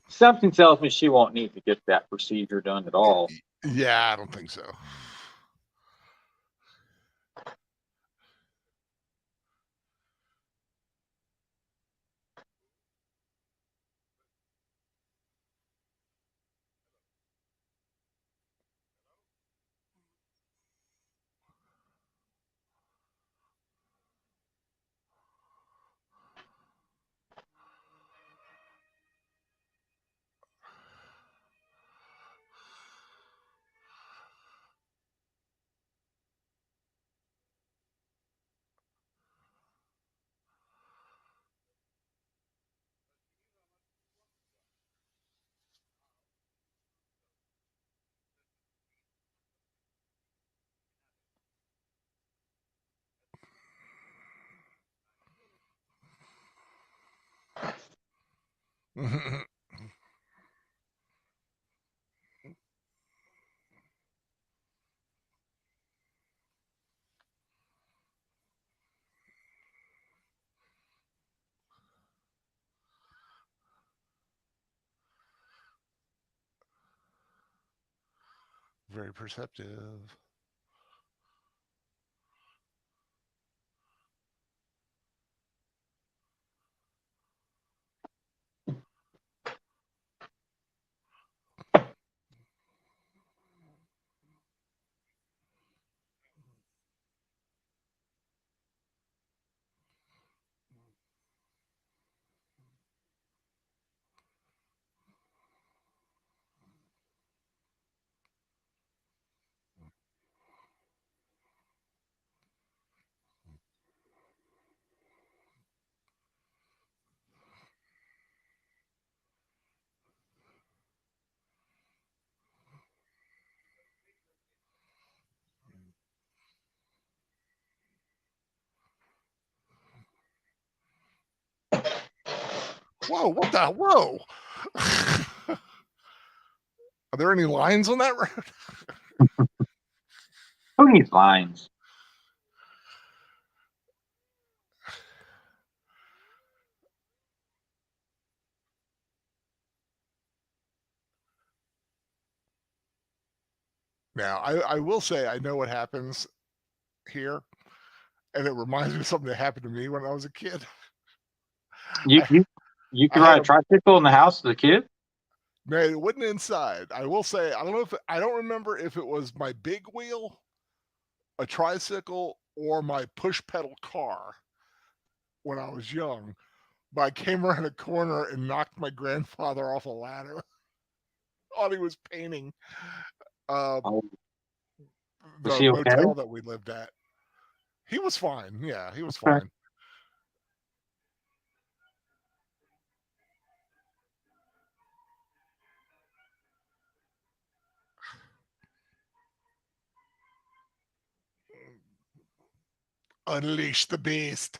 Something tells me she won't need to get that procedure done at all. Yeah, I don't think so. Very perceptive. Whoa, what the? Whoa. Are there any lines on that road? Who needs lines? Now, I will say I know what happens here, and it reminds me of something that happened to me when I was a kid. You I you you I can had ride a a tricycle in the house as a kid? no, it wasn't inside. I will say I don't remember if it was my big wheel, a tricycle, or my push pedal car when I was young, but I came around a corner and knocked my grandfather off a ladder while he was painting um, Oh, was the he okay? motel that we lived at. He was fine. Yeah, he was Okay. fine. Unleash the beast.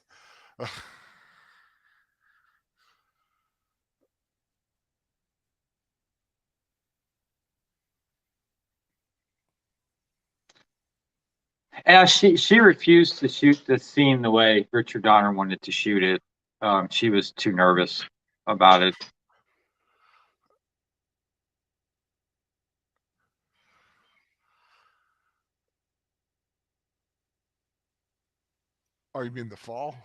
Yeah, she refused to shoot the scene the way Richard Donner wanted to shoot it. She was too nervous about it. Oh, you mean the fall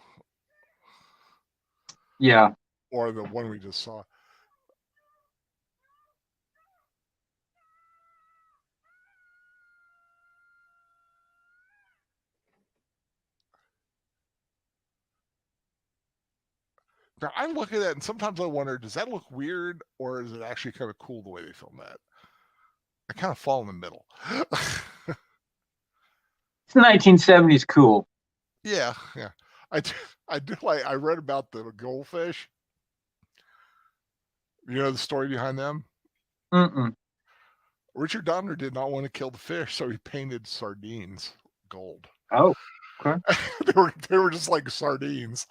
Yeah. or the one we just saw? Now I'm looking at that, and sometimes I wonder, does that look weird, or is it actually kind of cool the way they film that? I kind of fall in the middle. It's the 1970s cool. Yeah, yeah. I do, I do like. I read about the goldfish. You know the story behind them. Mm-mm. Richard Donner did not want to kill the fish, so he painted sardines gold. Oh, okay. They were just like sardines.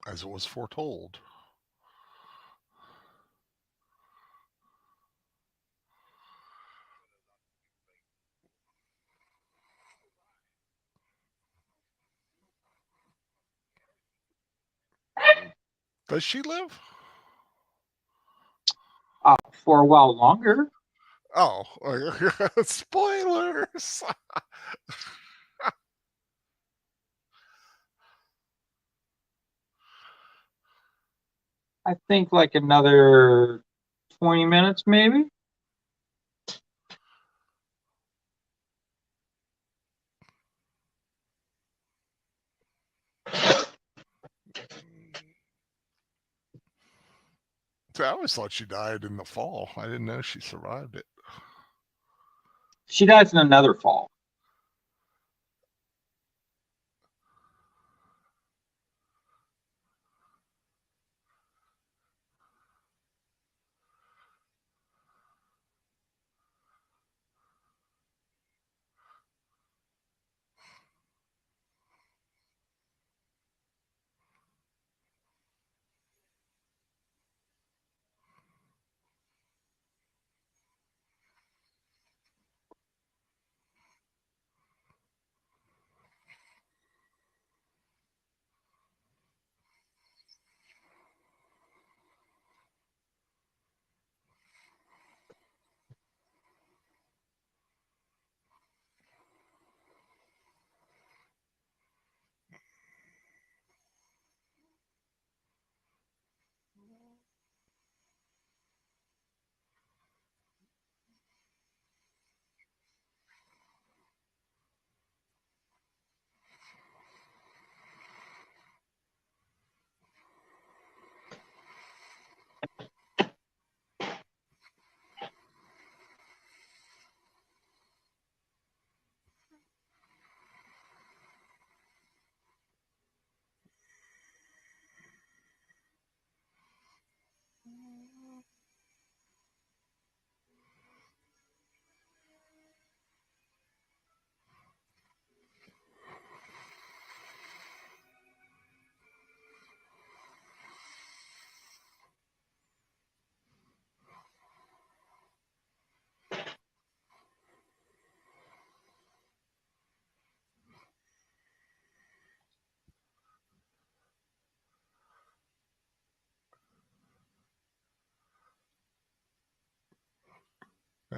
As it was foretold. Does she live? For a while longer. Oh, spoilers. I think like another 20 minutes, maybe. I always thought she died in the fall. I didn't know she survived it. She dies in another fall.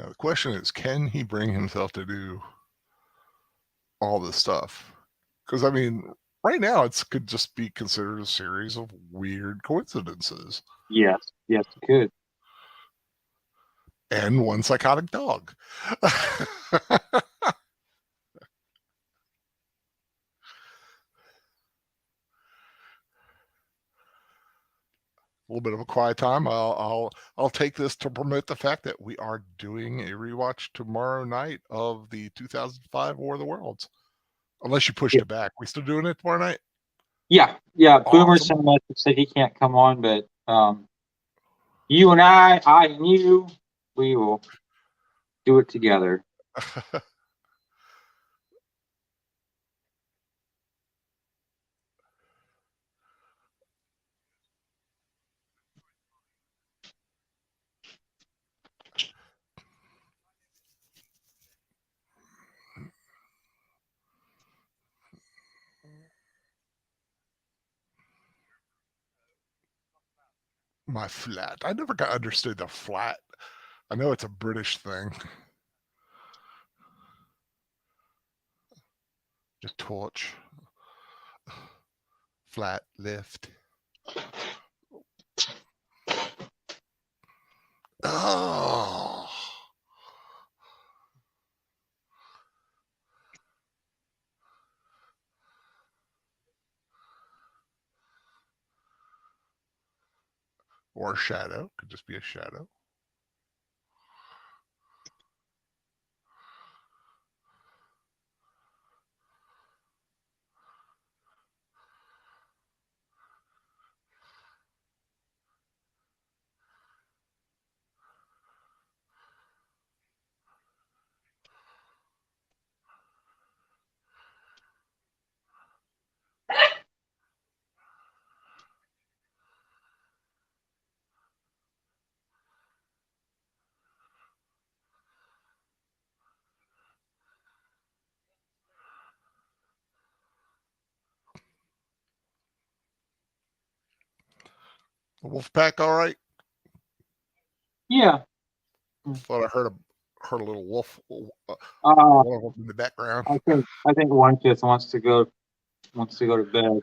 Now the question is, can he bring himself to do all this stuff? Because I mean, right now it could just be considered a series of weird coincidences Yes, yes, it could. and one psychotic dog. A little bit of a quiet time. I'll take this to promote the fact that we are doing a rewatch tomorrow night of the 2005 War of the Worlds. Unless you pushed Yeah, it back, we still doing it tomorrow night? yeah. Boomer Awesome. said he can't come on, but you and I and you, we will do it together. My flat. I never got understood the flat. I know it's a British thing. Just torch. Flat lift. Oh. Or a shadow. Could just be a shadow. The wolf pack, all right? Yeah. Thought I heard a little wolf. Uh, One of them in the background. I think one kid wants to go to bed.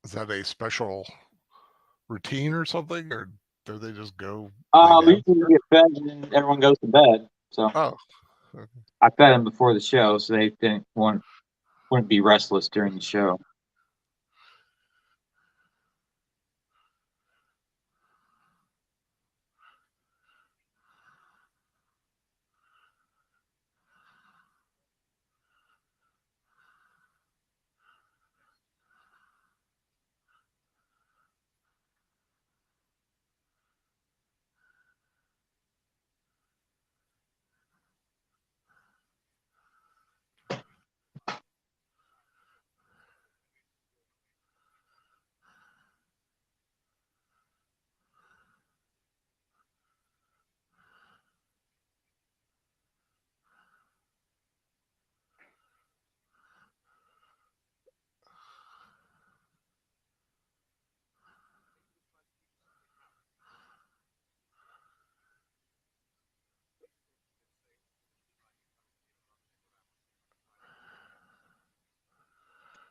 Is that a special routine or something, or do they just go lay down? We usually get fed and then everyone goes to bed. So Oh, okay. I fed them before the show, so they didn't wouldn't be restless during the show.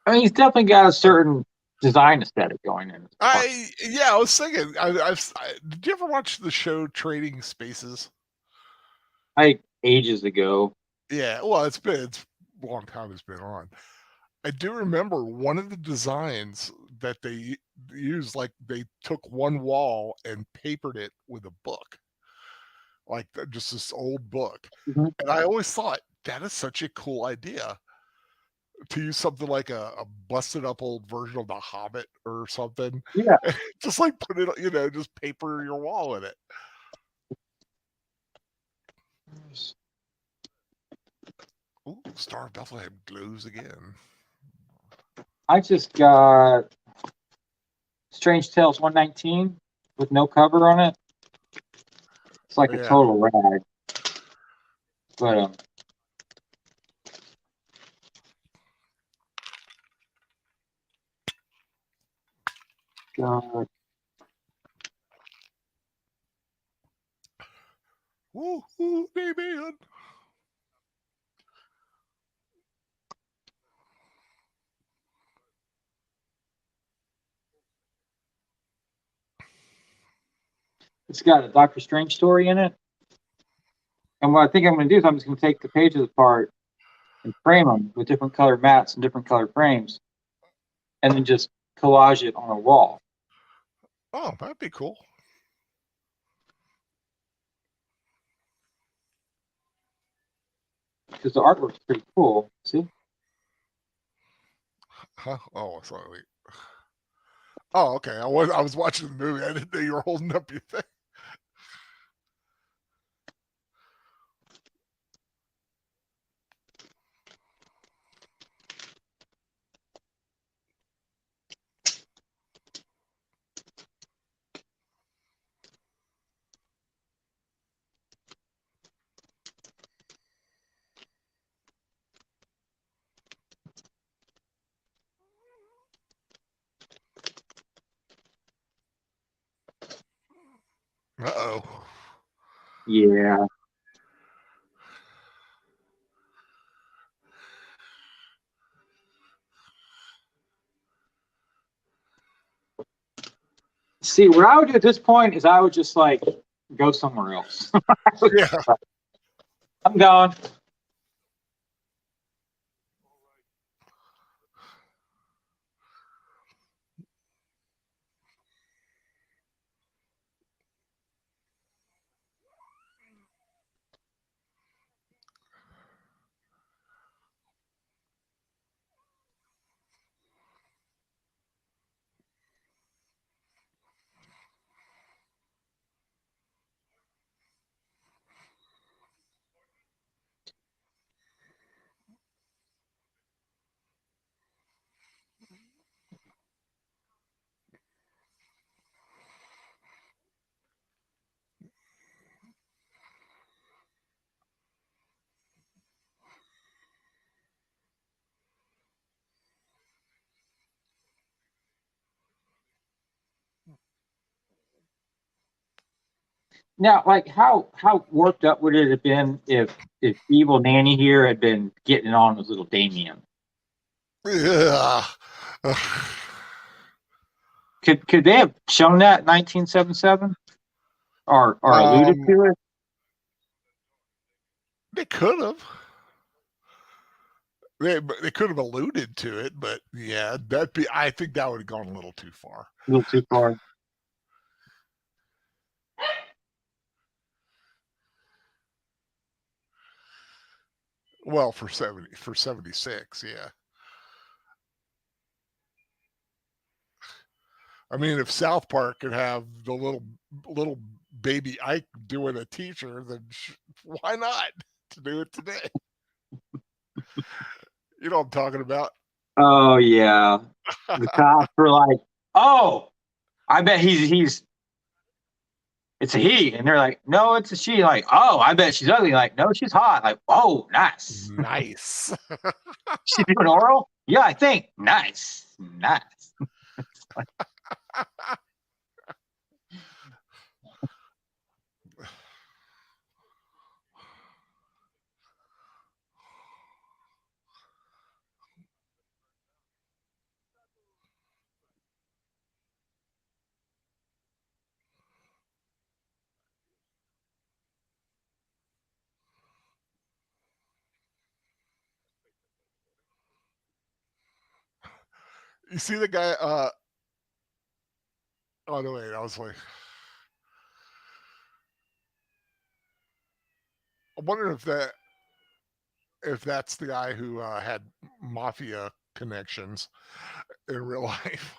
I mean, he's definitely got a certain design aesthetic going in. I was thinking. Did you ever watch the show Trading Spaces? Ages ago. Yeah, well, it's a long time it's been on. I do remember one of the designs that they used, like they took one wall and papered it with a book, like just this old book. Mhm. And I always thought that is such a cool idea to use something like a busted up old version of The Hobbit or something. Yeah. Just like put it, just paper your wall in it. Ooh, Star of Bethlehem glows again. I just got Strange Tales 119 with no cover on it. It's like a Yeah. total rag. But got Woo, woo, Damien. It's got a Doctor Strange story in it. And what I think I'm going to do is I'm just going to take the pages apart and frame them with different colored mats and different colored frames, and then just collage it on a wall. Oh, that'd be cool. Because the artwork's pretty cool. See? Huh? Oh, sorry. Oh, okay. I was watching the movie. I didn't know you were holding up your thing. Uh-oh. Yeah. See, what I would do at this point is I would just like go somewhere else. Yeah. I'm gone. Now, like, how worked up would it have been if evil nanny here had been getting on with little Damien? Yeah. Could they have shown that in 1977 or alluded Um, to it? they could have. They could have alluded to it, but yeah, I think that would have gone a little too far. A little too far. Well, for 76, yeah. I mean, if South Park could have the little baby Ike doing a teacher, then why not to do it today? You know what I'm talking about? Oh yeah, the cops were like, "Oh, I bet he's it's a he," and they're like, "No, it's a she." Like, "Oh, I bet she's ugly." Like, "No, she's hot." Like, "Oh, nice." Nice. She's doing oral? Yeah, I think. Nice, nice. You see the guy? Oh no, wait. I was like, I wonder if that's the guy who had mafia connections in real life.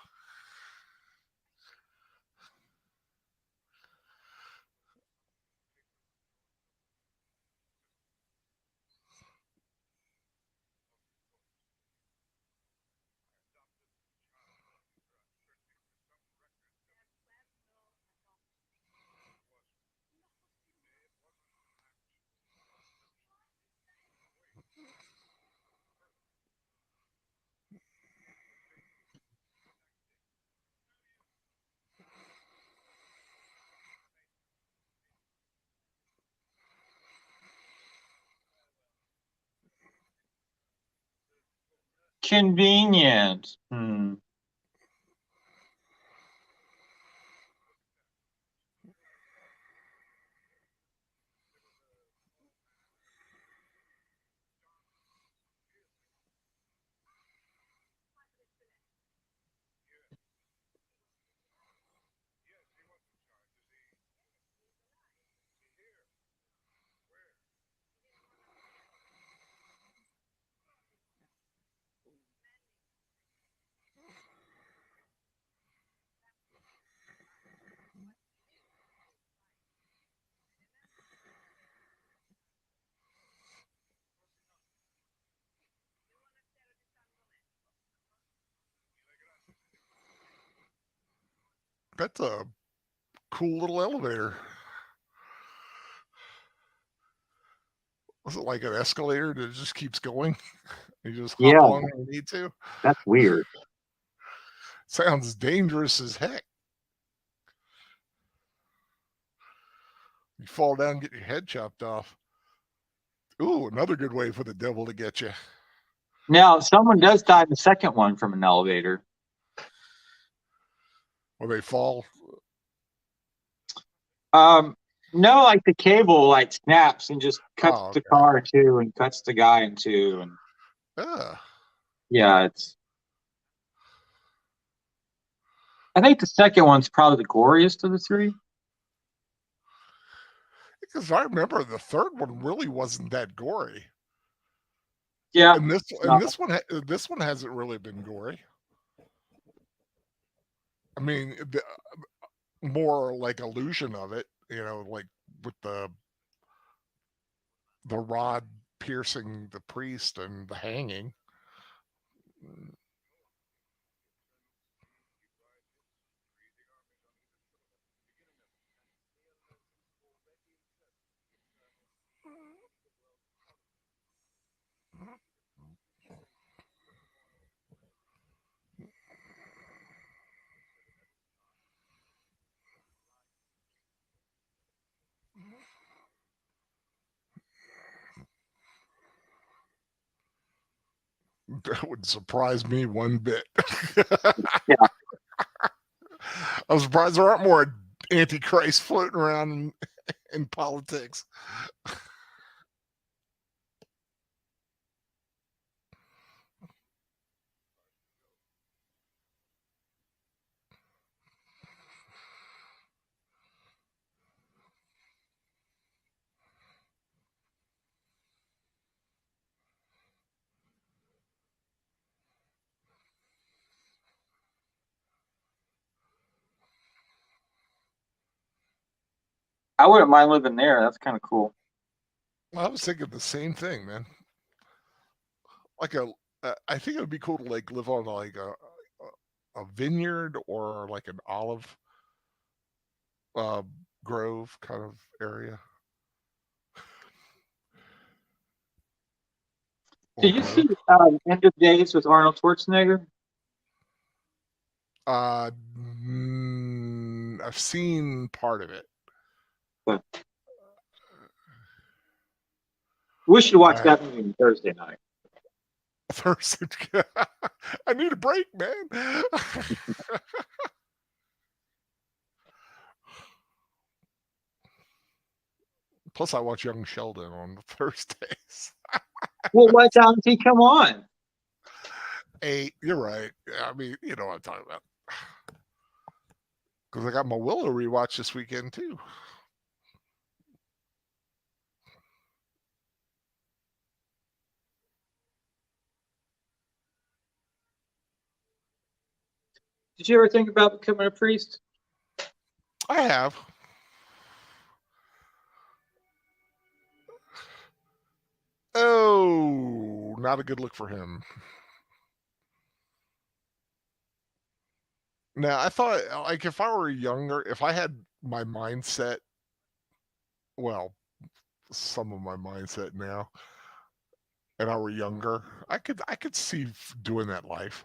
convenient. That's a cool little elevator. Was it like an escalator that just keeps going? You just hop Yeah, on when you need to? that's weird. Sounds dangerous as heck. You fall down and get your head chopped off. Ooh, another good way for the devil to get you. Now, someone does die in the second one from an elevator. Or they fall. No, like the cable like snaps and just cuts Oh, the okay. car in two and cuts the guy in two, and Ah, yeah, it's. I think the second one's probably the goriest of the three. because I remember the third one really wasn't that gory. Yeah, And no, this one hasn't really been gory. I mean, more like illusion of it, like with the rod piercing the priest and the hanging. That would surprise me one bit. yeah. I'm surprised there aren't more antichrists floating around in politics. I wouldn't mind living there. That's kind of cool. I was thinking the same thing, man. Like I think it would be cool to like live on like a vineyard or like an olive uh, grove kind of area. Or Did you see both. End of Days with Arnold Schwarzenegger? Uh, I've seen part of it. But we should watch I that movie on Thursday night. Thursday. I need a break, man. Plus, I watch Young Sheldon on Thursdays. Well, what time does he come on? 8. You're right. I mean, you know what I'm talking about. Because I got my Willow rewatch this weekend too. Did you ever think about becoming a priest? I have. Oh, not a good look for him. Now, I thought, like, if I were younger, if I had my mindset, well, some of my mindset now, and I were younger, I could see doing that life.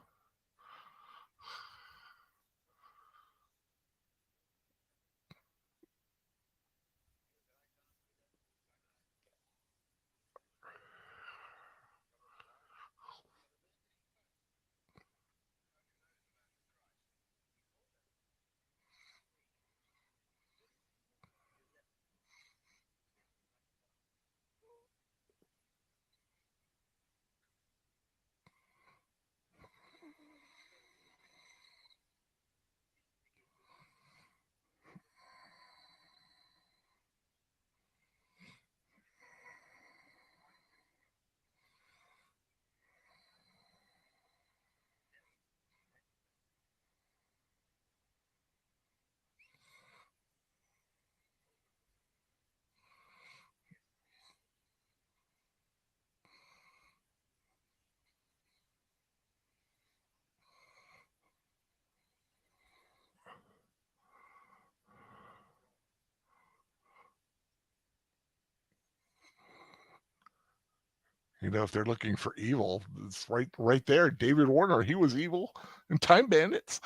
You know, if they're looking for evil, it's right there. David Warner, he was evil in Time Bandits.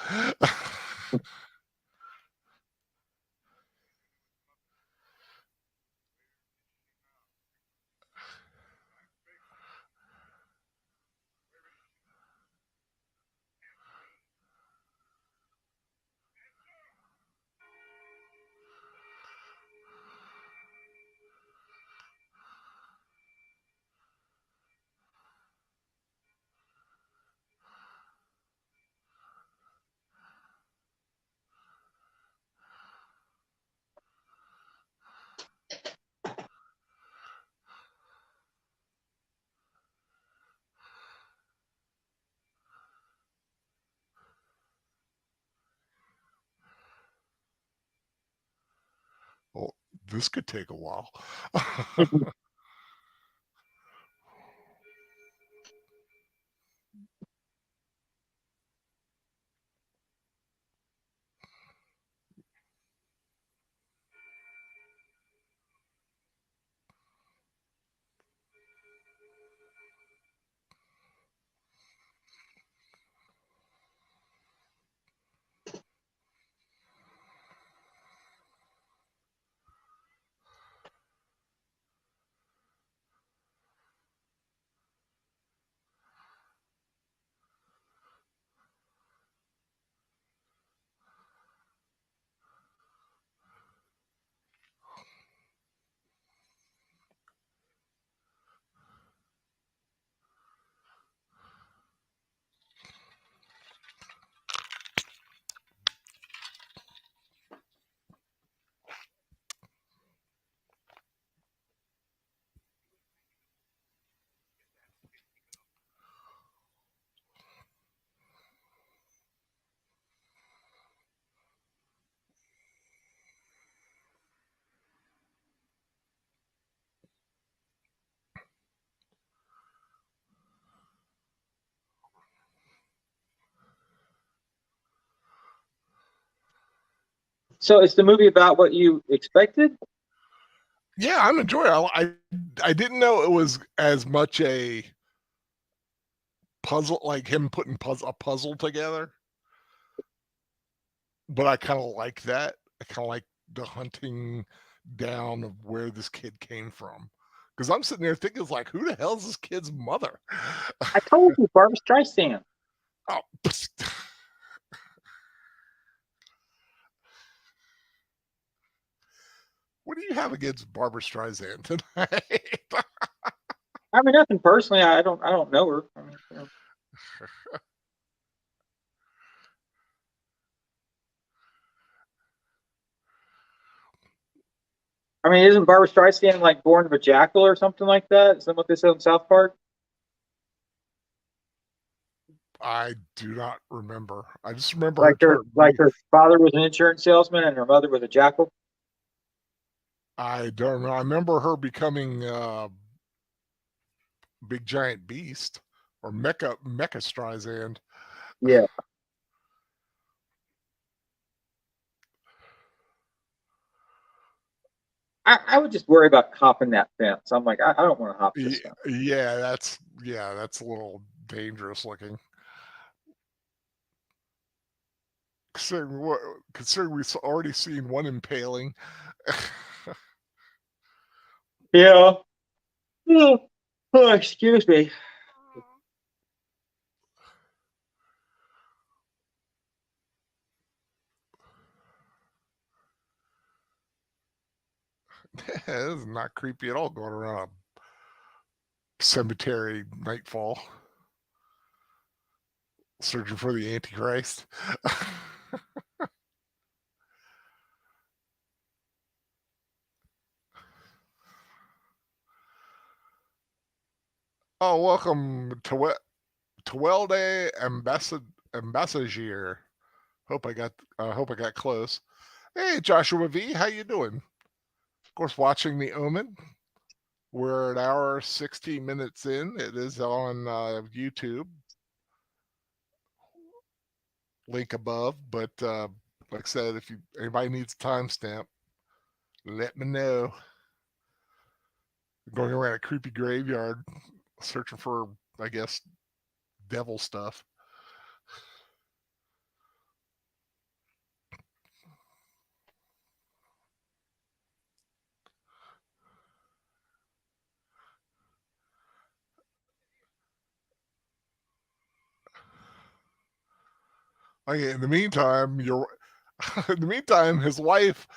Well, this could take a while. So is the movie about what you expected? Yeah, I'm enjoying it. I didn't know it was as much a puzzle, like him putting a puzzle together, but I kind of like that. I kind of like the hunting down of where this kid came from. Because I'm sitting there thinking, like, who the hell is this kid's mother? I told you, Barbara Streisand. Oh, what do you have against Barbara Streisand tonight? I mean, nothing personally. I don't know her. I mean, isn't Barbara Streisand like born of a jackal or something like that? Is that what they said in South Park? I do not remember. I just remember Like her her being. like her father was an insurance salesman and her mother was a jackal. I don't know. I remember her becoming big giant beast or mecha Streisand. Yeah. I would just worry about hopping that fence. I'm like, I don't want to hop this fence. Yeah, that's a little dangerous looking. Considering we've already seen one impaling. Yeah. Oh, excuse me. This is not creepy at all going around a cemetery nightfall searching for the Antichrist. Oh, welcome to Tuwelde Ambassador. Hope I got close. Hey, Joshua V, how you doing? Of course, watching the Omen. We're an hour 60 minutes in. It is on YouTube. Link above. But like I said, if anybody needs a timestamp, let me know. Going around a creepy graveyard searching for, I guess, devil stuff. Okay, in the meantime, in the meantime, his wife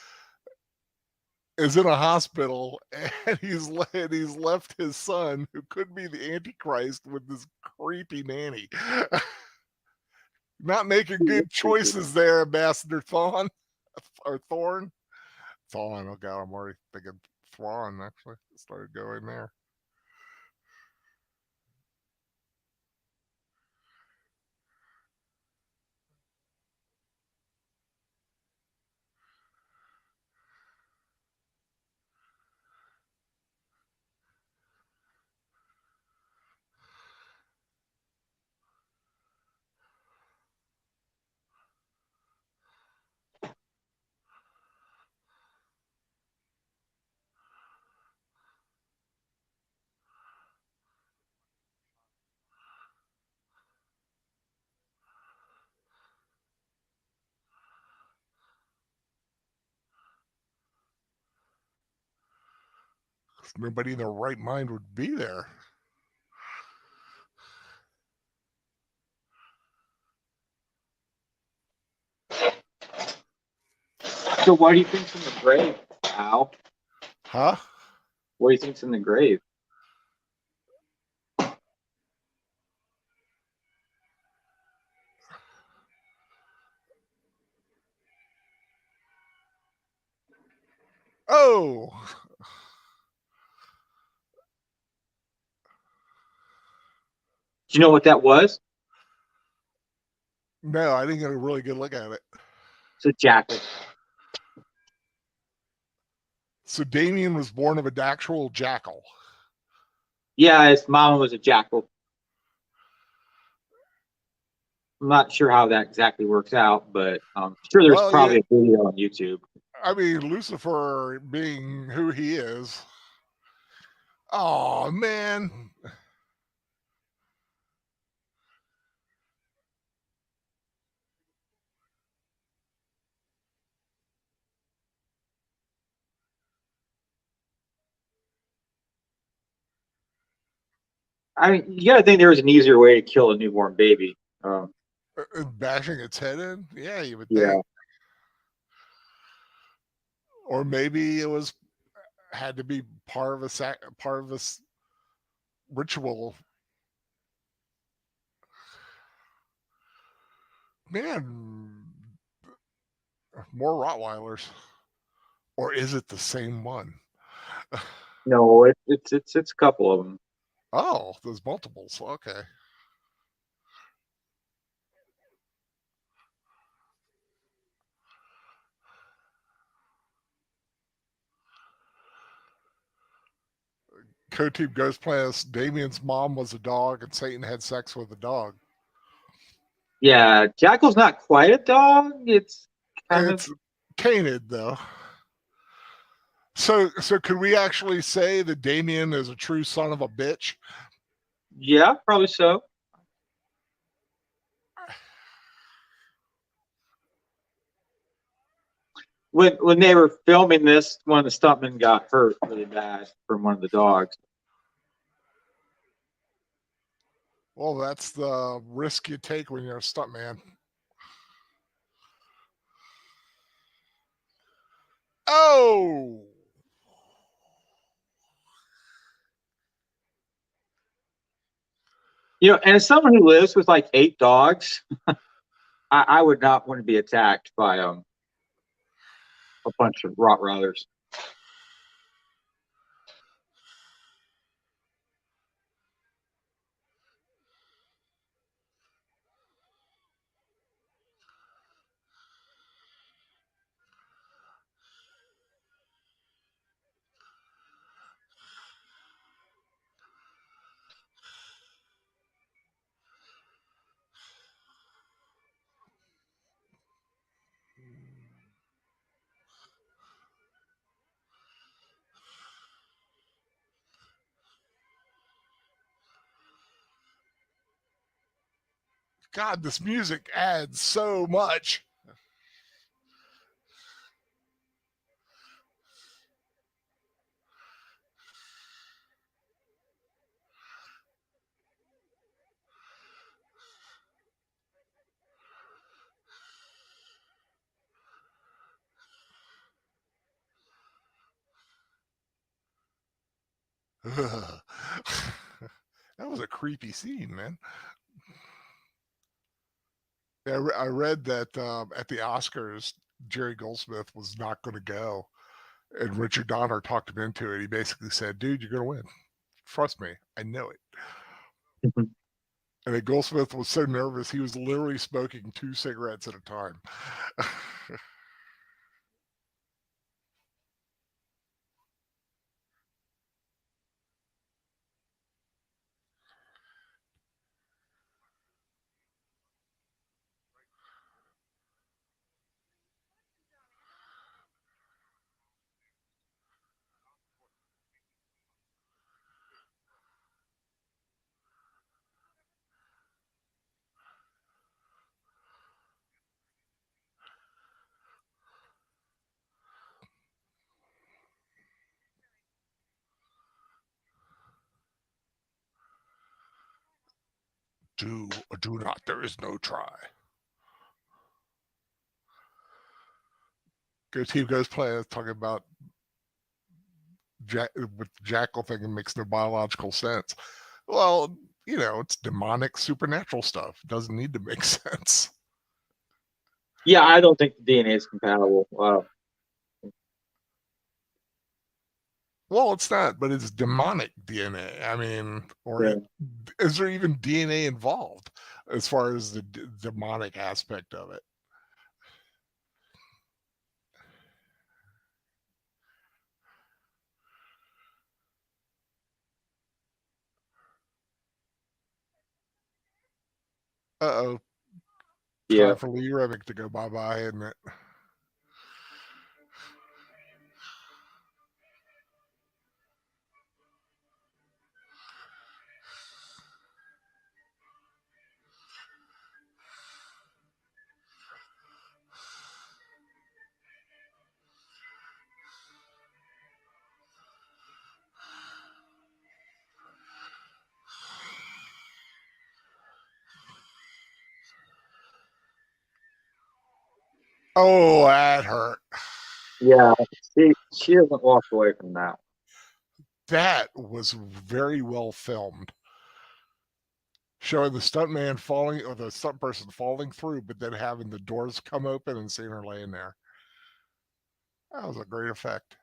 is in a hospital, and he's left his son, who could be the Antichrist, with this creepy nanny. Not making good choices there, Ambassador Thawne or Thorne. Thawne. Oh God, I'm already thinking Thrawn. Actually, started going there. Nobody in their right mind would be there. So what do you think's in the grave, Al? Huh? What do you think's in the grave? Oh, Do you know what that was? no, I didn't get a really good look at it. It's a jacket. So Damien was born of an actual jackal. Yeah, his mama was a jackal. I'm not sure how that exactly works out, but I'm sure there's Well, probably a video on YouTube. I mean, Lucifer being who he is. Oh man. I mean, you gotta think there was an easier way to kill a newborn baby. Bashing its head in? Yeah, you would Yeah. think. Or maybe it was had to be part of a ritual. Man, more Rottweilers. Or is it the same one? No, it's a couple of them. Oh, there's multiples. Okay. Co-Team Ghost Plans, Damien's mom was a dog and Satan had sex with a dog. Yeah, jackal's not quite a dog. It's kind of. It's canid though. So could we actually say that Damien is a true son of a bitch? Yeah, probably so. When they were filming this, one of the stuntmen got hurt really bad from one of the dogs. Well, that's the risk you take when you're a stuntman. Oh, You know, and as someone who lives with like 8 dogs, I would not want to be attacked by a bunch of Rottweilers. God, this music adds so much. That was a creepy scene, man. I read that at the Oscars, Jerry Goldsmith was not going to go, and Richard Donner talked him into it. He basically said, "Dude, you're going to win. Trust me, I know it." And then Goldsmith was so nervous he was literally smoking 2 cigarettes at a time. Do or do not. There is no try. Go team goes play talking about with the jackal thing. It makes no biological sense. Well, it's demonic supernatural stuff. It doesn't need to make sense. Yeah, I don't think the DNA is compatible. Well, it's not, but it's demonic DNA. I mean, Yeah. is there even DNA involved as far as the demonic aspect of it? Uh-oh. Yeah. Time for Lee Remick to go bye-bye, isn't it? Oh, that hurt. Yeah. She hasn't walked away from that. That was very well filmed. Showing the stuntman falling or the stunt person falling through, but then having the doors come open and seeing her laying there. That was a great effect.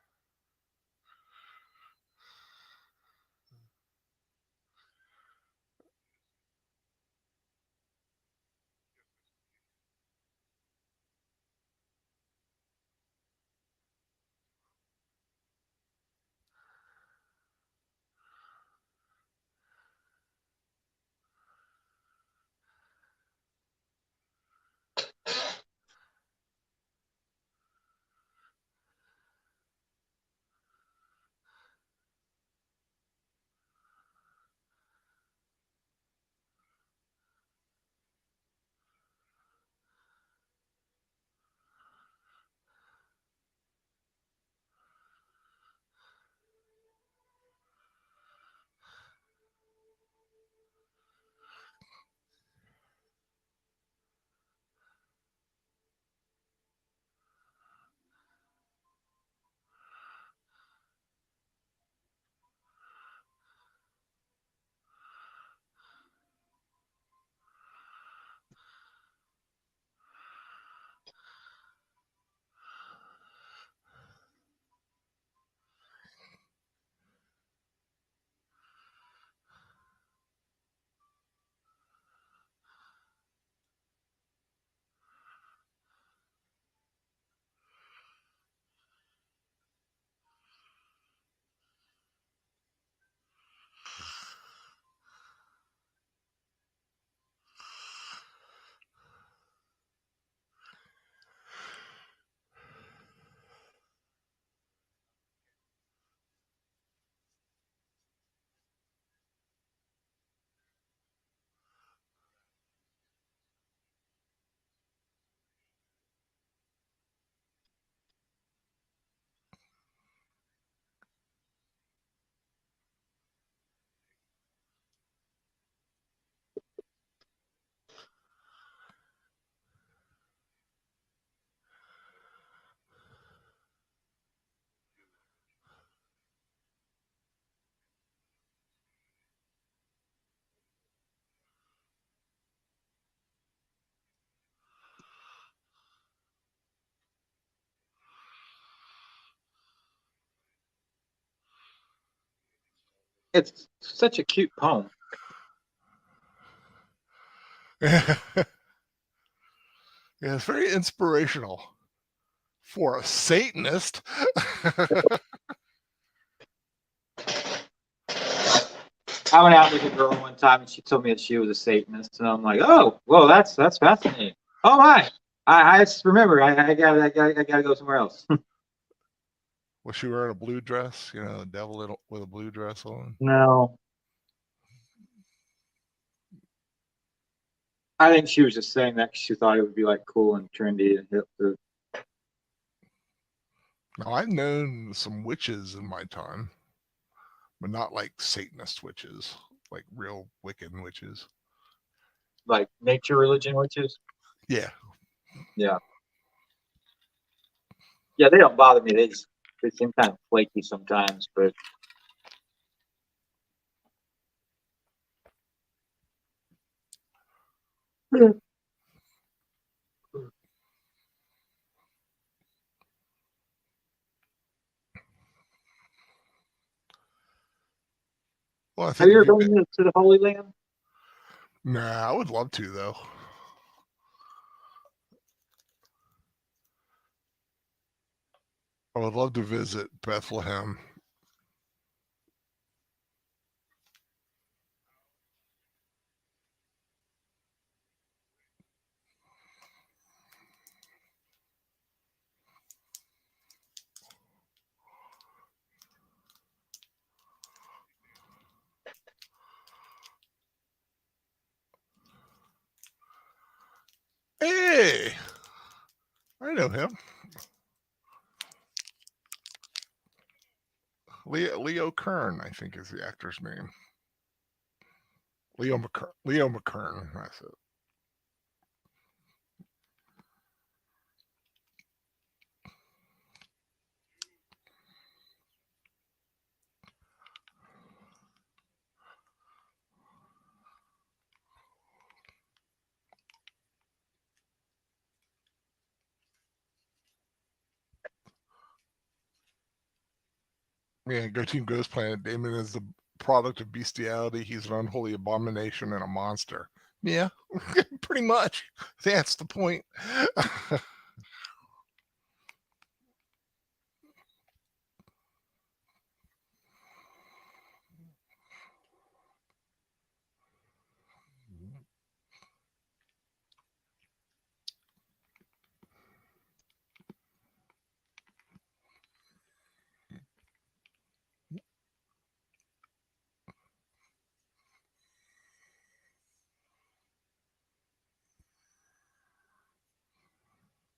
It's such a cute poem. Yeah, it's very inspirational for a Satanist. I went out with a girl one time, and she told me that she was a Satanist, and I'm like, oh, well, that's fascinating. Oh my! I just remember I gotta go somewhere else. Was she wearing a blue dress? You know, the devil with a blue dress on. No, I think she was just saying that 'cause she thought it would be like cool and trendy and hip. Now, I've known some witches in my time, but not like Satanist witches, like real Wiccan witches. Like nature religion witches. Yeah. Yeah, yeah, they don't bother me. They seem kind of flaky sometimes, but Well, I have think you if ever you, been to the Holy Land? nah, I would love to though. I would love to visit Bethlehem. Hey, I know him. Leo Kern, I think is the actor's name. Leo McKern. That's it. Yeah, Go Team Ghost Planet. Damon is the product of bestiality. He's an unholy abomination and a monster. Yeah, pretty much. That's the point.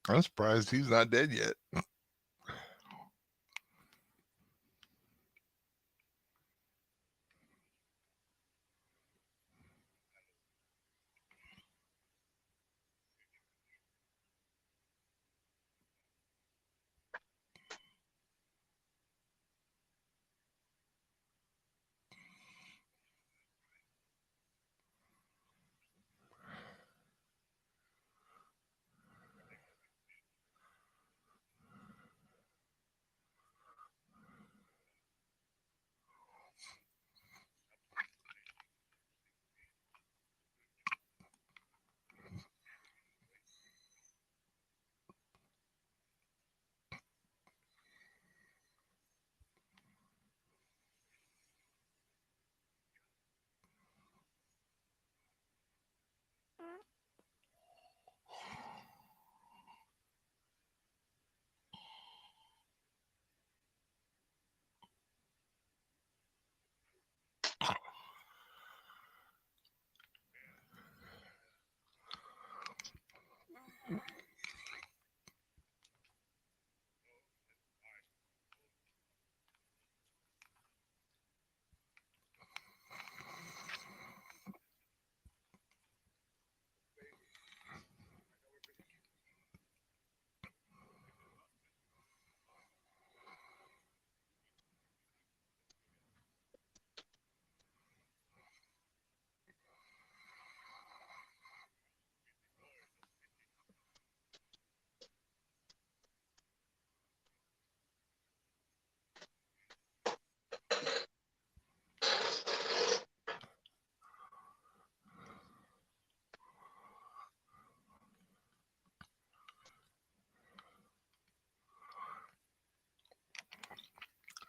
I'm surprised he's not dead yet.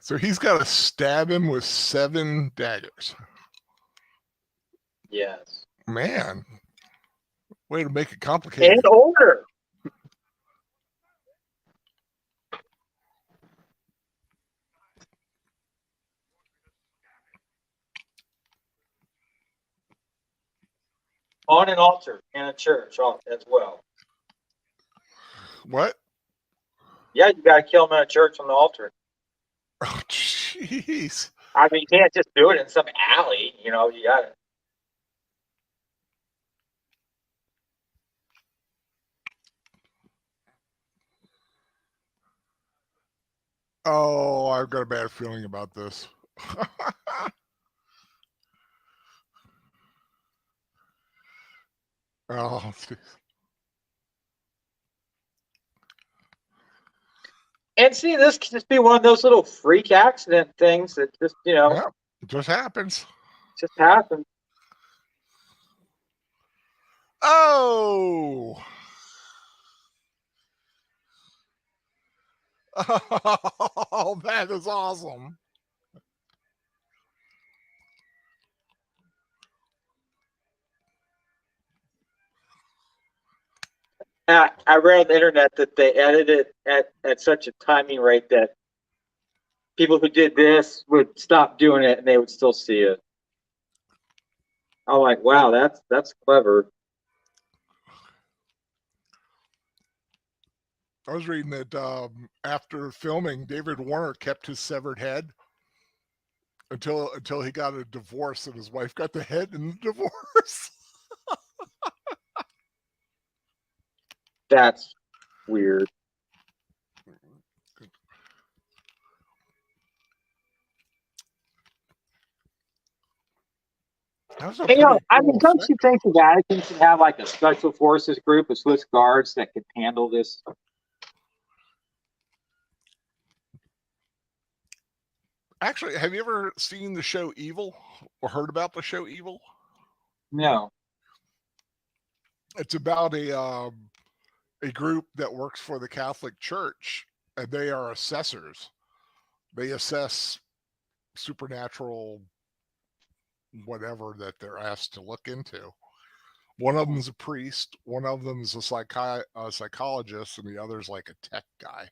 So he's got to stab him with 7 daggers. Yes. Man, way to make it complicated. And older. On an altar in a church as well. What? Yeah, you got to kill him in a church on the altar. Oh, jeez. I mean, you can't just do it in some alley. You know, you got to. Oh, I've got a bad feeling about this. Oh, geez. And see, this could just be one of those little freak accident things that just, Yeah, it just happens. just happen. Oh. Oh, that is awesome. I read on the internet that they edited at such a timing rate that people who did this would stop doing it and they would still see it. I'm like, wow, that's clever. I was reading that after filming, David Warner kept his severed head until he got a divorce and his wife got the head in the divorce. That's weird. That was a And, pretty I mean, cool don't effect. you think the Vatican should have like a special forces group of Swiss guards that could handle this? Actually, have you ever seen the show Evil or heard about the show Evil? No. It's about a group that works for the Catholic Church, and they are assessors. They assess supernatural whatever that they're asked to look into. One of them is a priest, one of them is a psychologist, and the other's like a tech guy.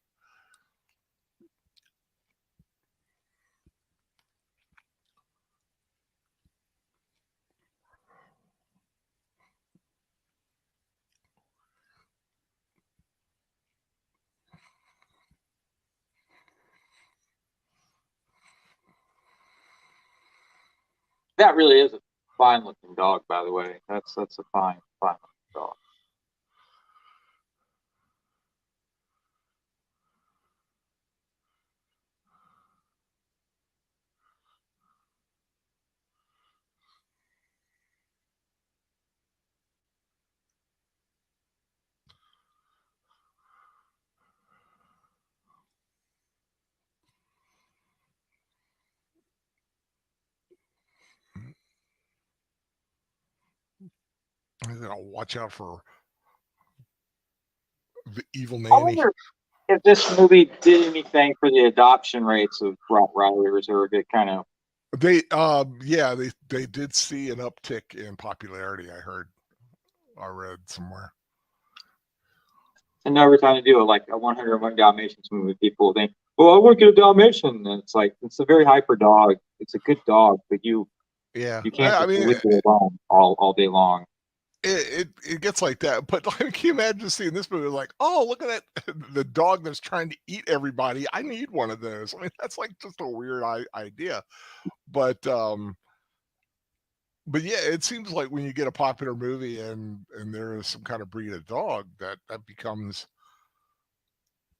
That really is a fine looking dog, by the way. That's a fine looking dog. And then I'll watch out for the evil I nanny. wonder if this movie did anything for the adoption rates of Rottweilers, or if it kind of. They yeah, they did see an uptick in popularity, I read somewhere. And every time they do like a 101 Dalmatians movie, people think, "Oh, I want to get a Dalmatian," and it's like it's a very hyper dog. It's a good dog, but you Yeah, can't I just mean, leave it alone all day long. it gets like that. But like, can you imagine seeing this movie like, oh, look at that, the dog that's trying to eat everybody. I need one of those. I mean, that's like just a weird idea. But but yeah, it seems like when you get a popular movie and there is some kind of breed of dog that becomes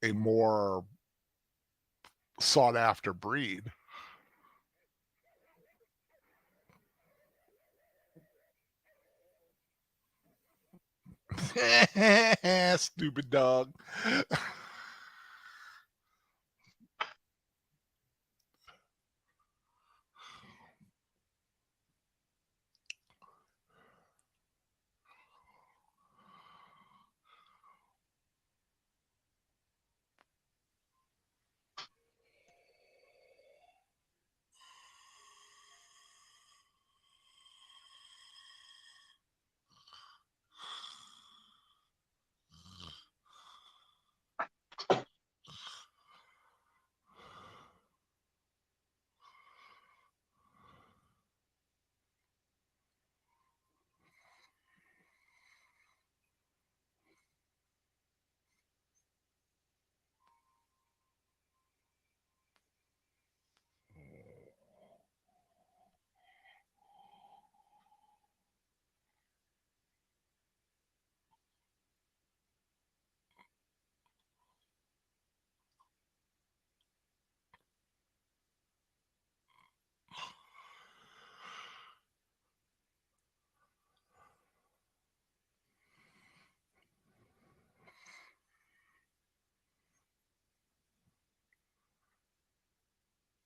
a more sought after breed. Stupid dog.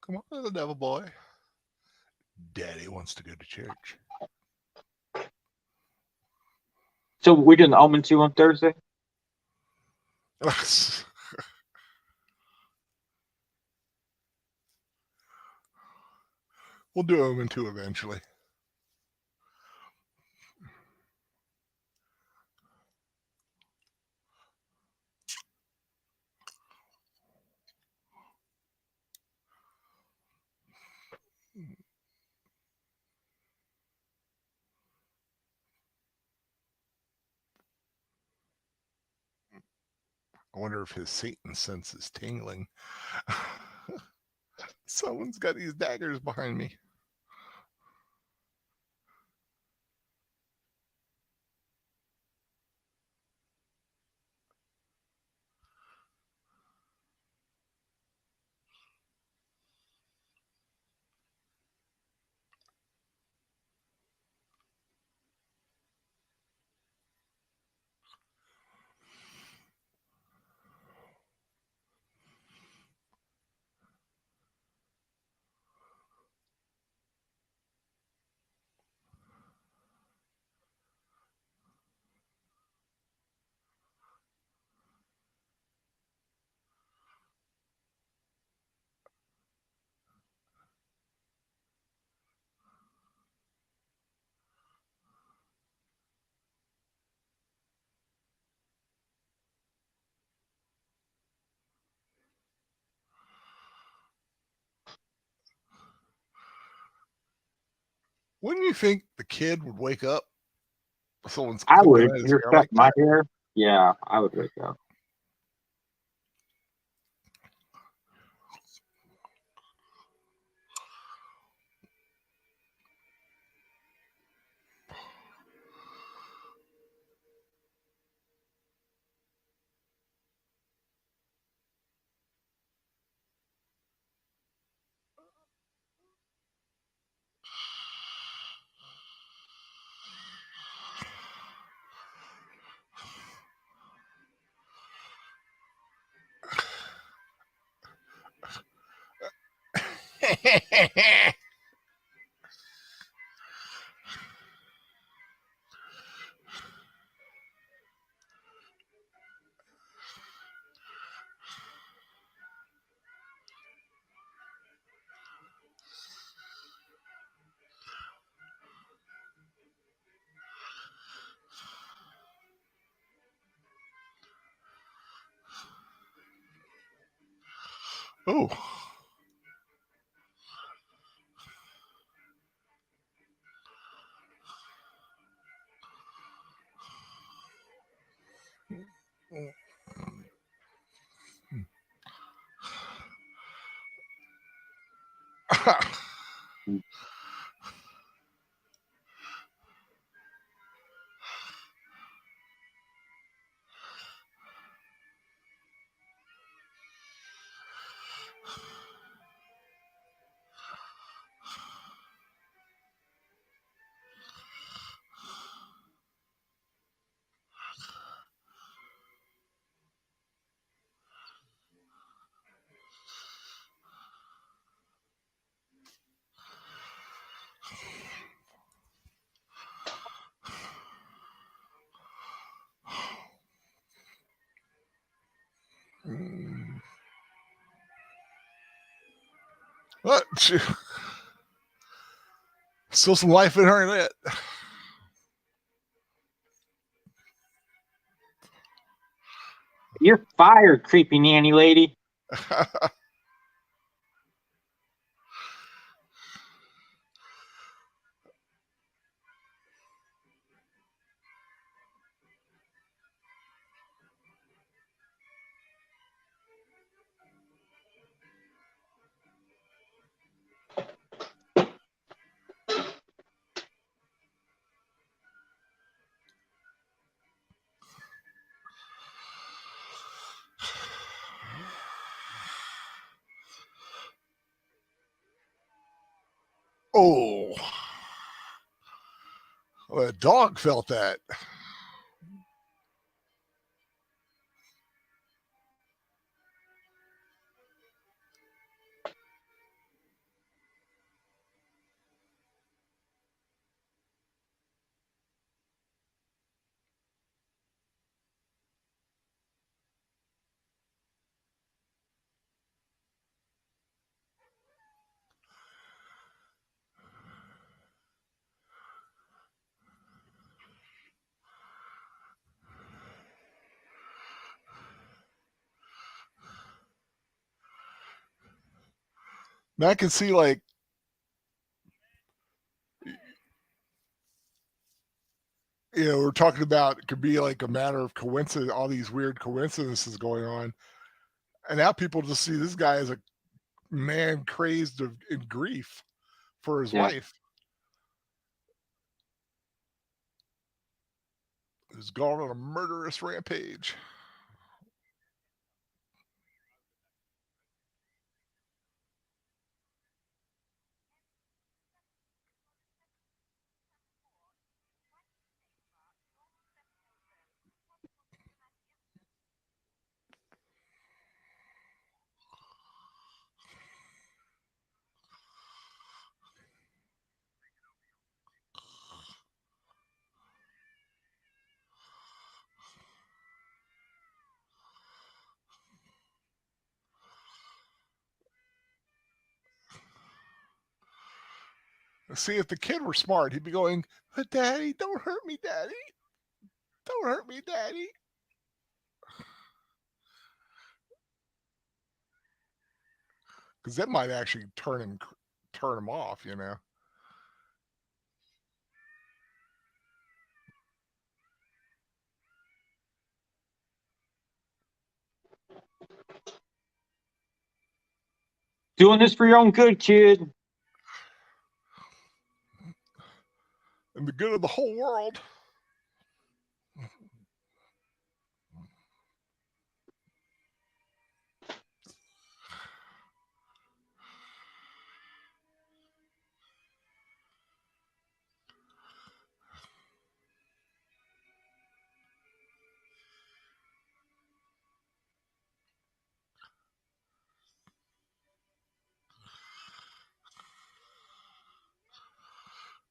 Come on, little devil boy. Daddy wants to go to church. So we're doing the Omen 2 on Thursday? We'll do Omen 2 eventually. I wonder if his Satan sense is tingling. Someone's got these daggers behind me. Wouldn't you think the kid would wake up? Someone's I clicking would. at his You're hair cutting like my that. hair. Yeah, I would wake up. Oh. What? Still some life in her yet. You're fired, creepy nanny lady. Oh. Well, a dog felt that. Now I can see, like, we're talking about it could be like a matter of coincidence, all these weird coincidences going on. And now people just see this guy as a man crazed in grief for his Yeah. wife who's gone on a murderous rampage. See, if the kid were smart, he'd be going, "But Daddy, don't hurt me, Daddy. Don't hurt me, Daddy." Because that might actually turn him off, Doing this for your own good, kid. and the good of the whole world.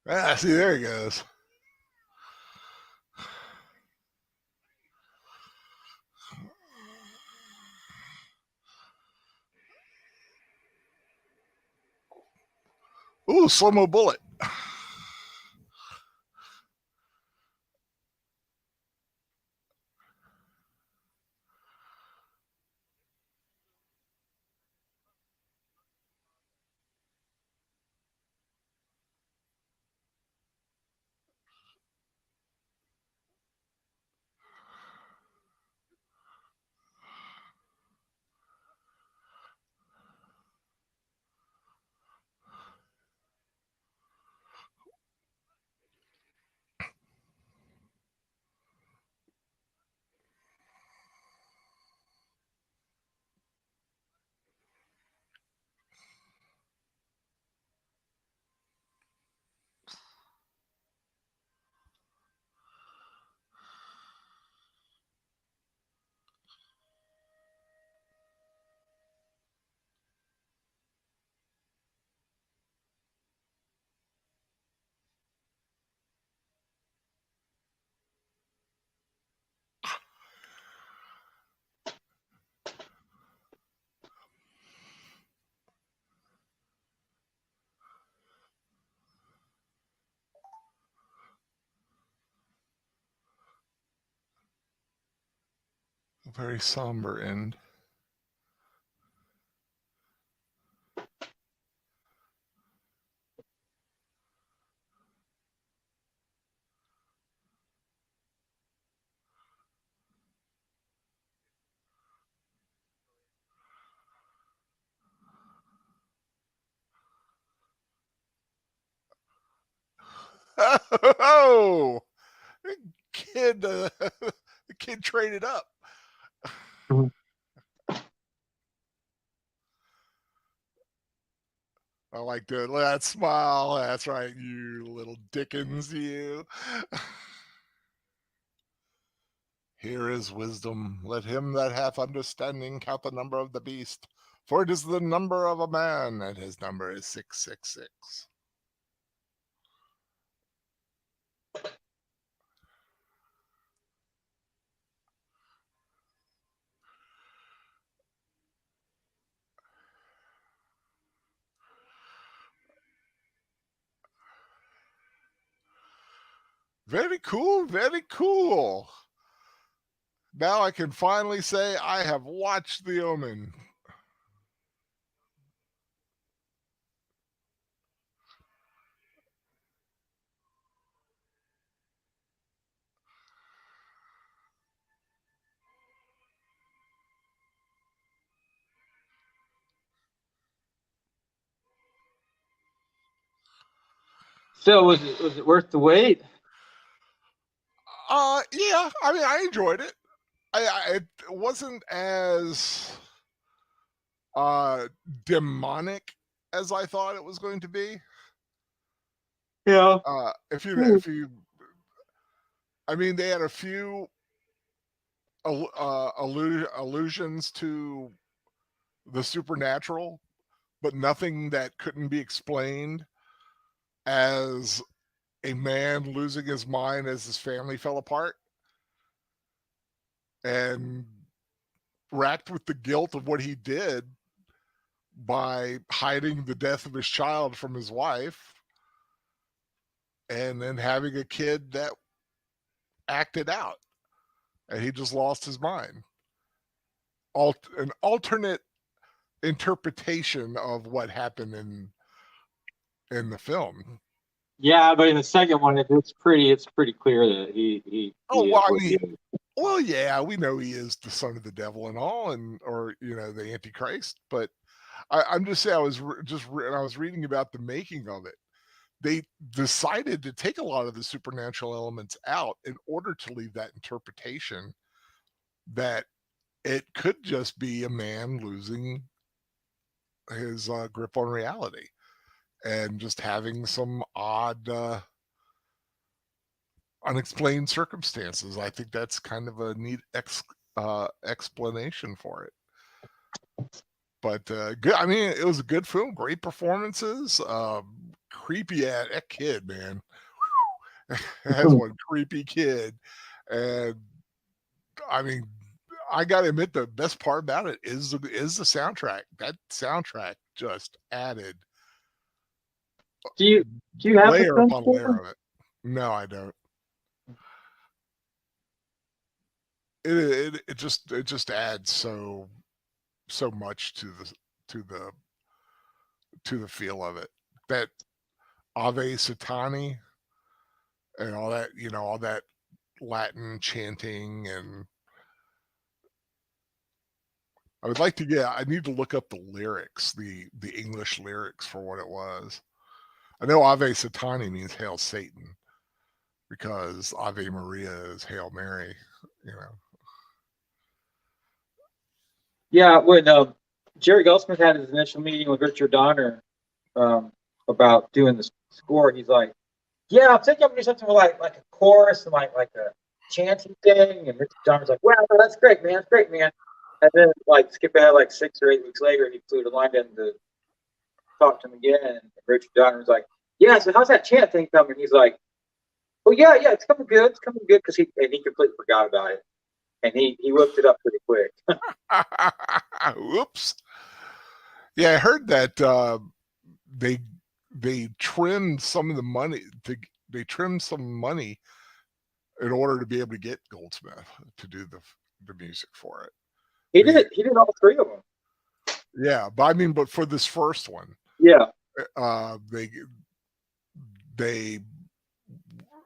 Ah, see, there he goes. Ooh, slow-mo bullet. A very somber end. Oh, kid, the kid traded up. Mhm. I like that smile. That's right, you little Dickens, you. Here is wisdom. Let him that hath understanding count the number of the beast, for it is the number of a man, and his number is 666. Very cool, very cool. Now I can finally say I have watched The Omen. So was it worth the wait? Yeah. I mean, I enjoyed it. It wasn't as uh demonic as I thought it was going to be. Yeah. If you, I mean, they had a few allusions to the supernatural, but nothing that couldn't be explained as a man losing his mind as his family fell apart and racked with the guilt of what he did by hiding the death of his child from his wife and then having a kid that acted out and he just lost his mind. An alternate interpretation of what happened in the film. Yeah, but in the second one, it's pretty clear that Oh he well, is I what he mean, is. well, yeah, we know he is the son of the devil and all, and or the Antichrist. But I'm just saying, I was reading about the making of it. They decided to take a lot of the supernatural elements out in order to leave that interpretation that it could just be a man losing his grip on reality and just having some odd unexplained circumstances. I think that's kind of a neat explanation for it. But good. I mean, it was a good film. Great performances. Creepy at that kid, man. Has one creepy kid, and I mean, I gotta admit the best part about it is the soundtrack. That soundtrack just added Do you do you have the layer film upon layer score? of it. No, I don't. It just adds so much to the to the feel of it. That Ave Satani and all that, all that Latin chanting, and I need to look up the lyrics, the English lyrics for what it was. I know Ave Satani means Hail Satan because Ave Maria is Hail Mary, you know. Yeah, when Jerry Goldsmith had his initial meeting with Richard Donner um, about doing the score, he's like, "Yeah, I'm thinking I'm gonna do something with like a chorus and like a chanting thing." And Richard Donner's like, "Wow, that's great, man, that's great, man." And then like skip ahead like 6 or 8 weeks later, he flew to London to talk to him again, and Richard Donner was like, "Yeah, so how's that chant thing coming?" He's like, "Well, yeah, it's coming good," because he completely forgot about it, and he whipped it up pretty quick. Oops. Yeah, I heard that they they trimmed some of the money they trimmed some money in order to be able to get Goldsmith to do the music for it. He did They it. He did all three of them. Yeah, but I mean, but for this first one, Yeah. uh, they they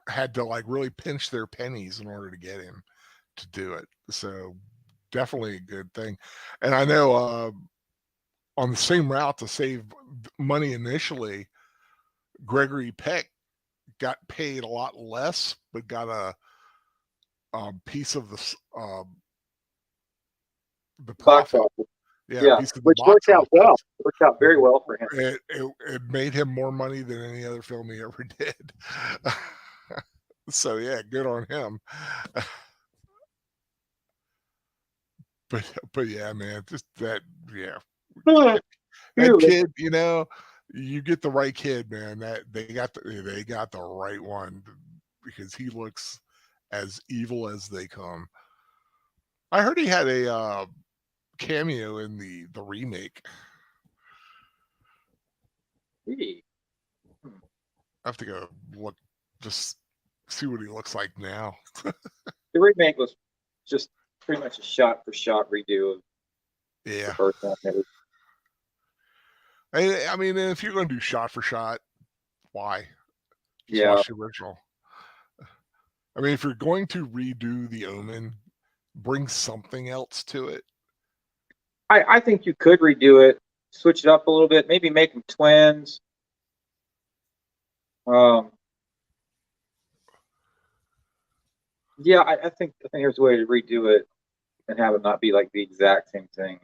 had to like really pinch their pennies in order to get him to do it. So definitely a good thing. And I know on the same route to save money initially, Gregory Peck got paid a lot less, but got a piece of the Box profit. office. Yeah, a Yeah, piece of the which box worked out well. office. It worked out very well for him. It made him more money than any other film he ever did. So yeah, good on him. But yeah, man, just that yeah, that Clearly. kid, you get the right kid, man. That they got the right one because he looks as evil as they come. I heard he had a cameo in the remake. Gee. I have to go look, just see what he looks like now. The remake was just pretty much a shot for shot redo of the Yeah, first one. I mean, if you're going to do shot for shot, why? Just Yeah, watch the original. I mean, if you're going to redo the Omen, bring something else to it. I think you could redo it, switch it up a little bit, maybe make them twins. Um, yeah, I think there's a way to redo it and have it not be like the exact same thing.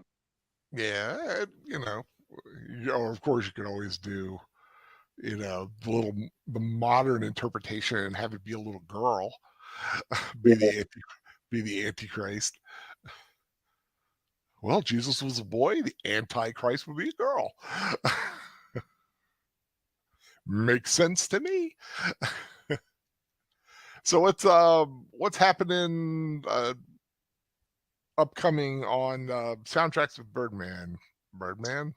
Yeah, or of course you could always do, the modern interpretation and have it be a little girl, be Yeah. the be the Antichrist. Well, Jesus was a boy, the Antichrist would be a girl. Makes sense to me. So what's happening upcoming on soundtracks with Birdman? Birdman?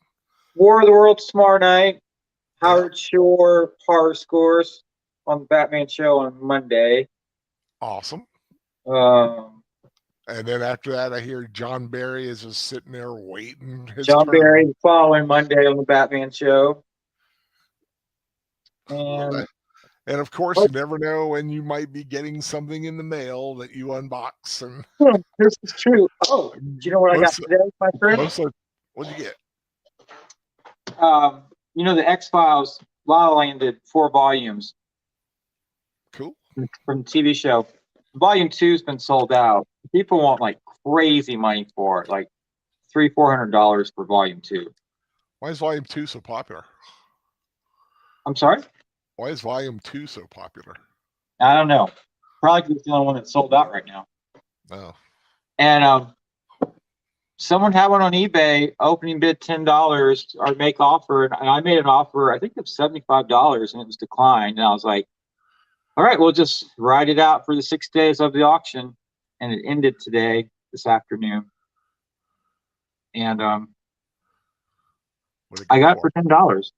War of the Worlds tomorrow night. Yeah. Howard Shore horror scores on the Batman show on Monday. Awesome. Um, And then after that, I hear John Barry is just sitting there waiting his John turn. Barry following Monday on the Batman show. And And of course, oh, you never know when you might be getting something in the mail that you unbox. And this is true. Oh, do you know what I got most, today, my friend? most of what'd you get? The X Files La La landed 4 volumes Cool. from the TV show. Volume 2's been sold out. People want like crazy money for it, like $300-400 for Volume 2. Why is Volume 2 so popular? I'm sorry? Why is Volume 2 so popular? I don't know. Probably 'cause it's the only one that's sold out right now. Oh. And someone had one on eBay, opening bid $10 or make offer, and I made an offer, I think of $75, and it was declined. And I was like, all right, we'll just ride it out for the 6 days of the auction. And it ended this afternoon. And I got it for $10.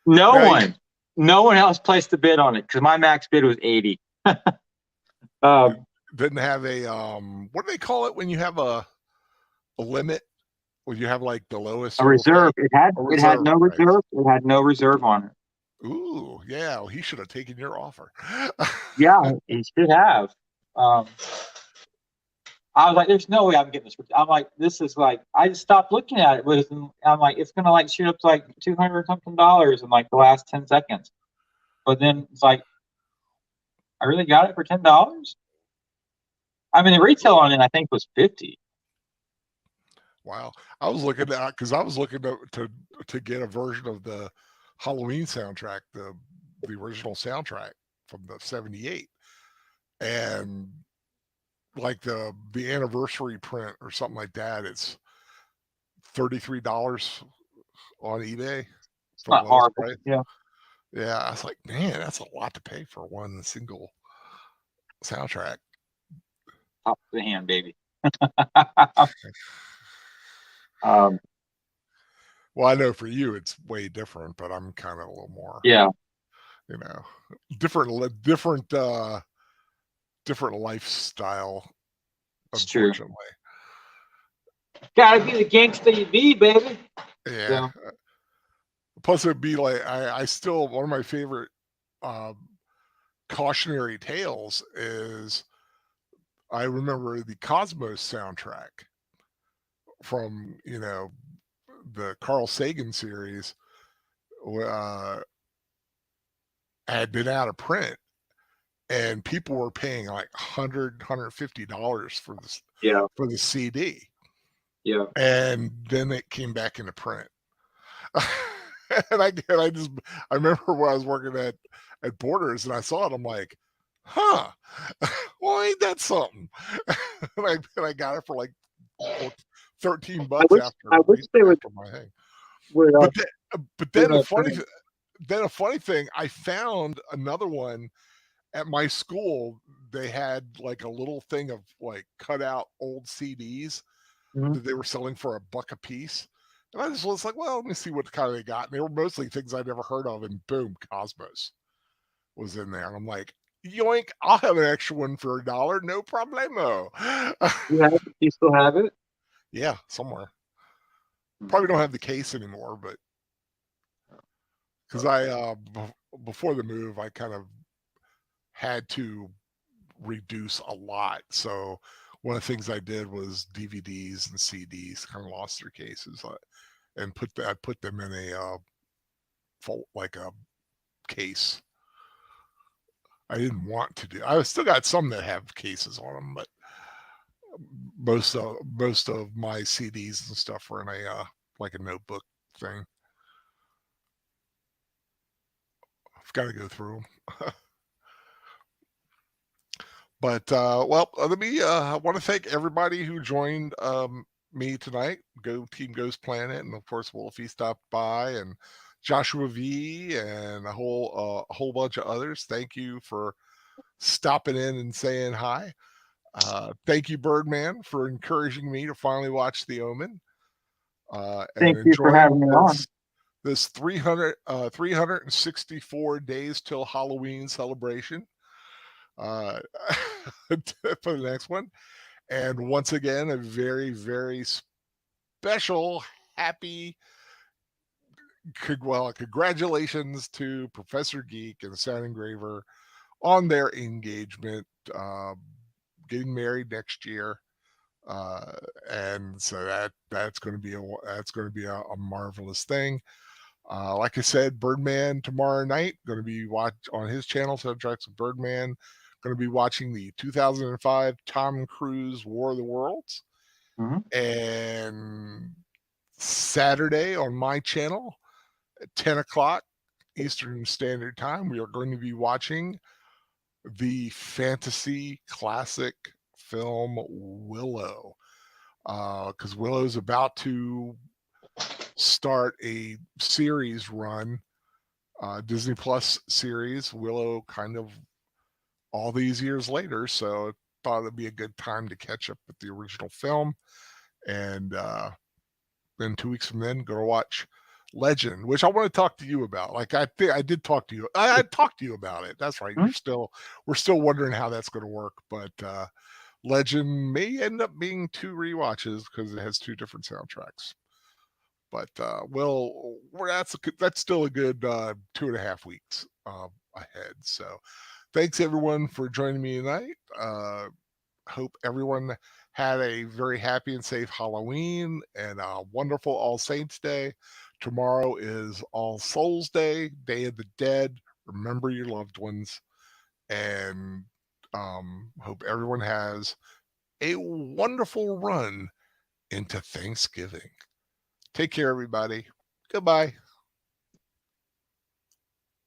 No one else placed a bid on it because my max bid was 80. Didn't have a what do they call it when you have a limit? When you have like the lowest A you will reserve. take? It had no Right. reserve. It had no reserve on it. Ooh, yeah. Well, he should have taken your offer. Yeah, he should have. I was like, there's no way I'm getting this. I'm like, this is like, I just stopped looking at it. I'm like, it's gonna like shoot up to like $200 something in like the last 10 seconds. But then it's like, I really got it for $10. I mean, the retail on it I think was 50. Wow. I was looking at because I was looking to get a version of the Halloween soundtrack, the original soundtrack from the '78, and like the anniversary print or something like that. It's $33 on eBay It's for the not lowest horrible. price. Yeah. Yeah, I was like, man, that's a lot to pay for one single soundtrack. Top of the hand, baby. Well, I know for you it's way different, but I'm kind of a little more, Yeah, you know, different lifestyle, it's true. unfortunately. Gotta be the gangster you be, baby. Yeah. So, Plus, it'd be like I still one of my favorite cautionary tales is I remember the Cosmos soundtrack from the Carl Sagan series uh, had been out of print, and people were paying like $150 for this yeah, for the CD, yeah. and then it came back into print. I remember when I was working at Borders and I saw it, I'm like, huh, well, ain't that something? and I got it for like $13 I wish they after my thing. would But do then a thing. a funny thing, I found another one at my school. They had like a little thing of like cut out old CDs Mhm. that they were selling for $1 a piece. And I just was like, well, let me see what kind of they got. And they were mostly things I'd never heard of. And boom, Cosmos was in there. And I'm like, yoink, I'll have an extra one for $1. No problemo. You still have it? Yeah, somewhere. Probably don't have the case anymore, but because before the move, I kind of had to reduce a lot. So one of the things I did was DVDs and CDs kind of lost their cases, and I put them in a like a case. I didn't want to do. I still got some that have cases on them, but most of my CDs and stuff were in a like a notebook thing. I've got to go through them. But well, let me. I want to thank everybody who joined me tonight. Go Team Ghost Planet, and of course Wolfie stopped by, and Joshua V, and a whole bunch of others. Thank you for stopping in and saying hi. Thank you, Birdman, for encouraging me to finally watch The Omen and Thank you for having enjoying me on. this 364 days till Halloween celebration uh, for the next one. And once again, a very, very special, happy, congratulations to Professor Geek and Sound Engraver on their engagement, getting married next year. Uh, and so that's going to be a marvelous thing. Like I said, Birdman tomorrow night, going to be watch on his channel, Soundtracks of Birdman. Going to be watching the 2005 Tom Cruise War of the Worlds. Mm-hmm. And Saturday on my channel at 10 o'clock Eastern Standard Time, we are going to be watching the fantasy classic film Willow. Because Willow's about to start a series run, Disney Plus series, Willow, kind of all these years later. So I thought it'd be a good time to catch up with the original film. And then 2 weeks from then, go watch Legend, which I want to talk to you about. Like I did talk to you. I talked to you about it. That's right. Mm-hmm. We're still wondering how that's going to work, but Legend may end up being 2 rewatches because it has 2 different soundtracks. But that's still a good 2.5 weeks ahead. So thanks everyone for joining me tonight. Hope everyone had a very happy and safe Halloween and a wonderful All Saints Day. Tomorrow is All Souls Day, Day of the Dead. Remember your loved ones, and hope everyone has a wonderful run into Thanksgiving. Take care, everybody. Goodbye.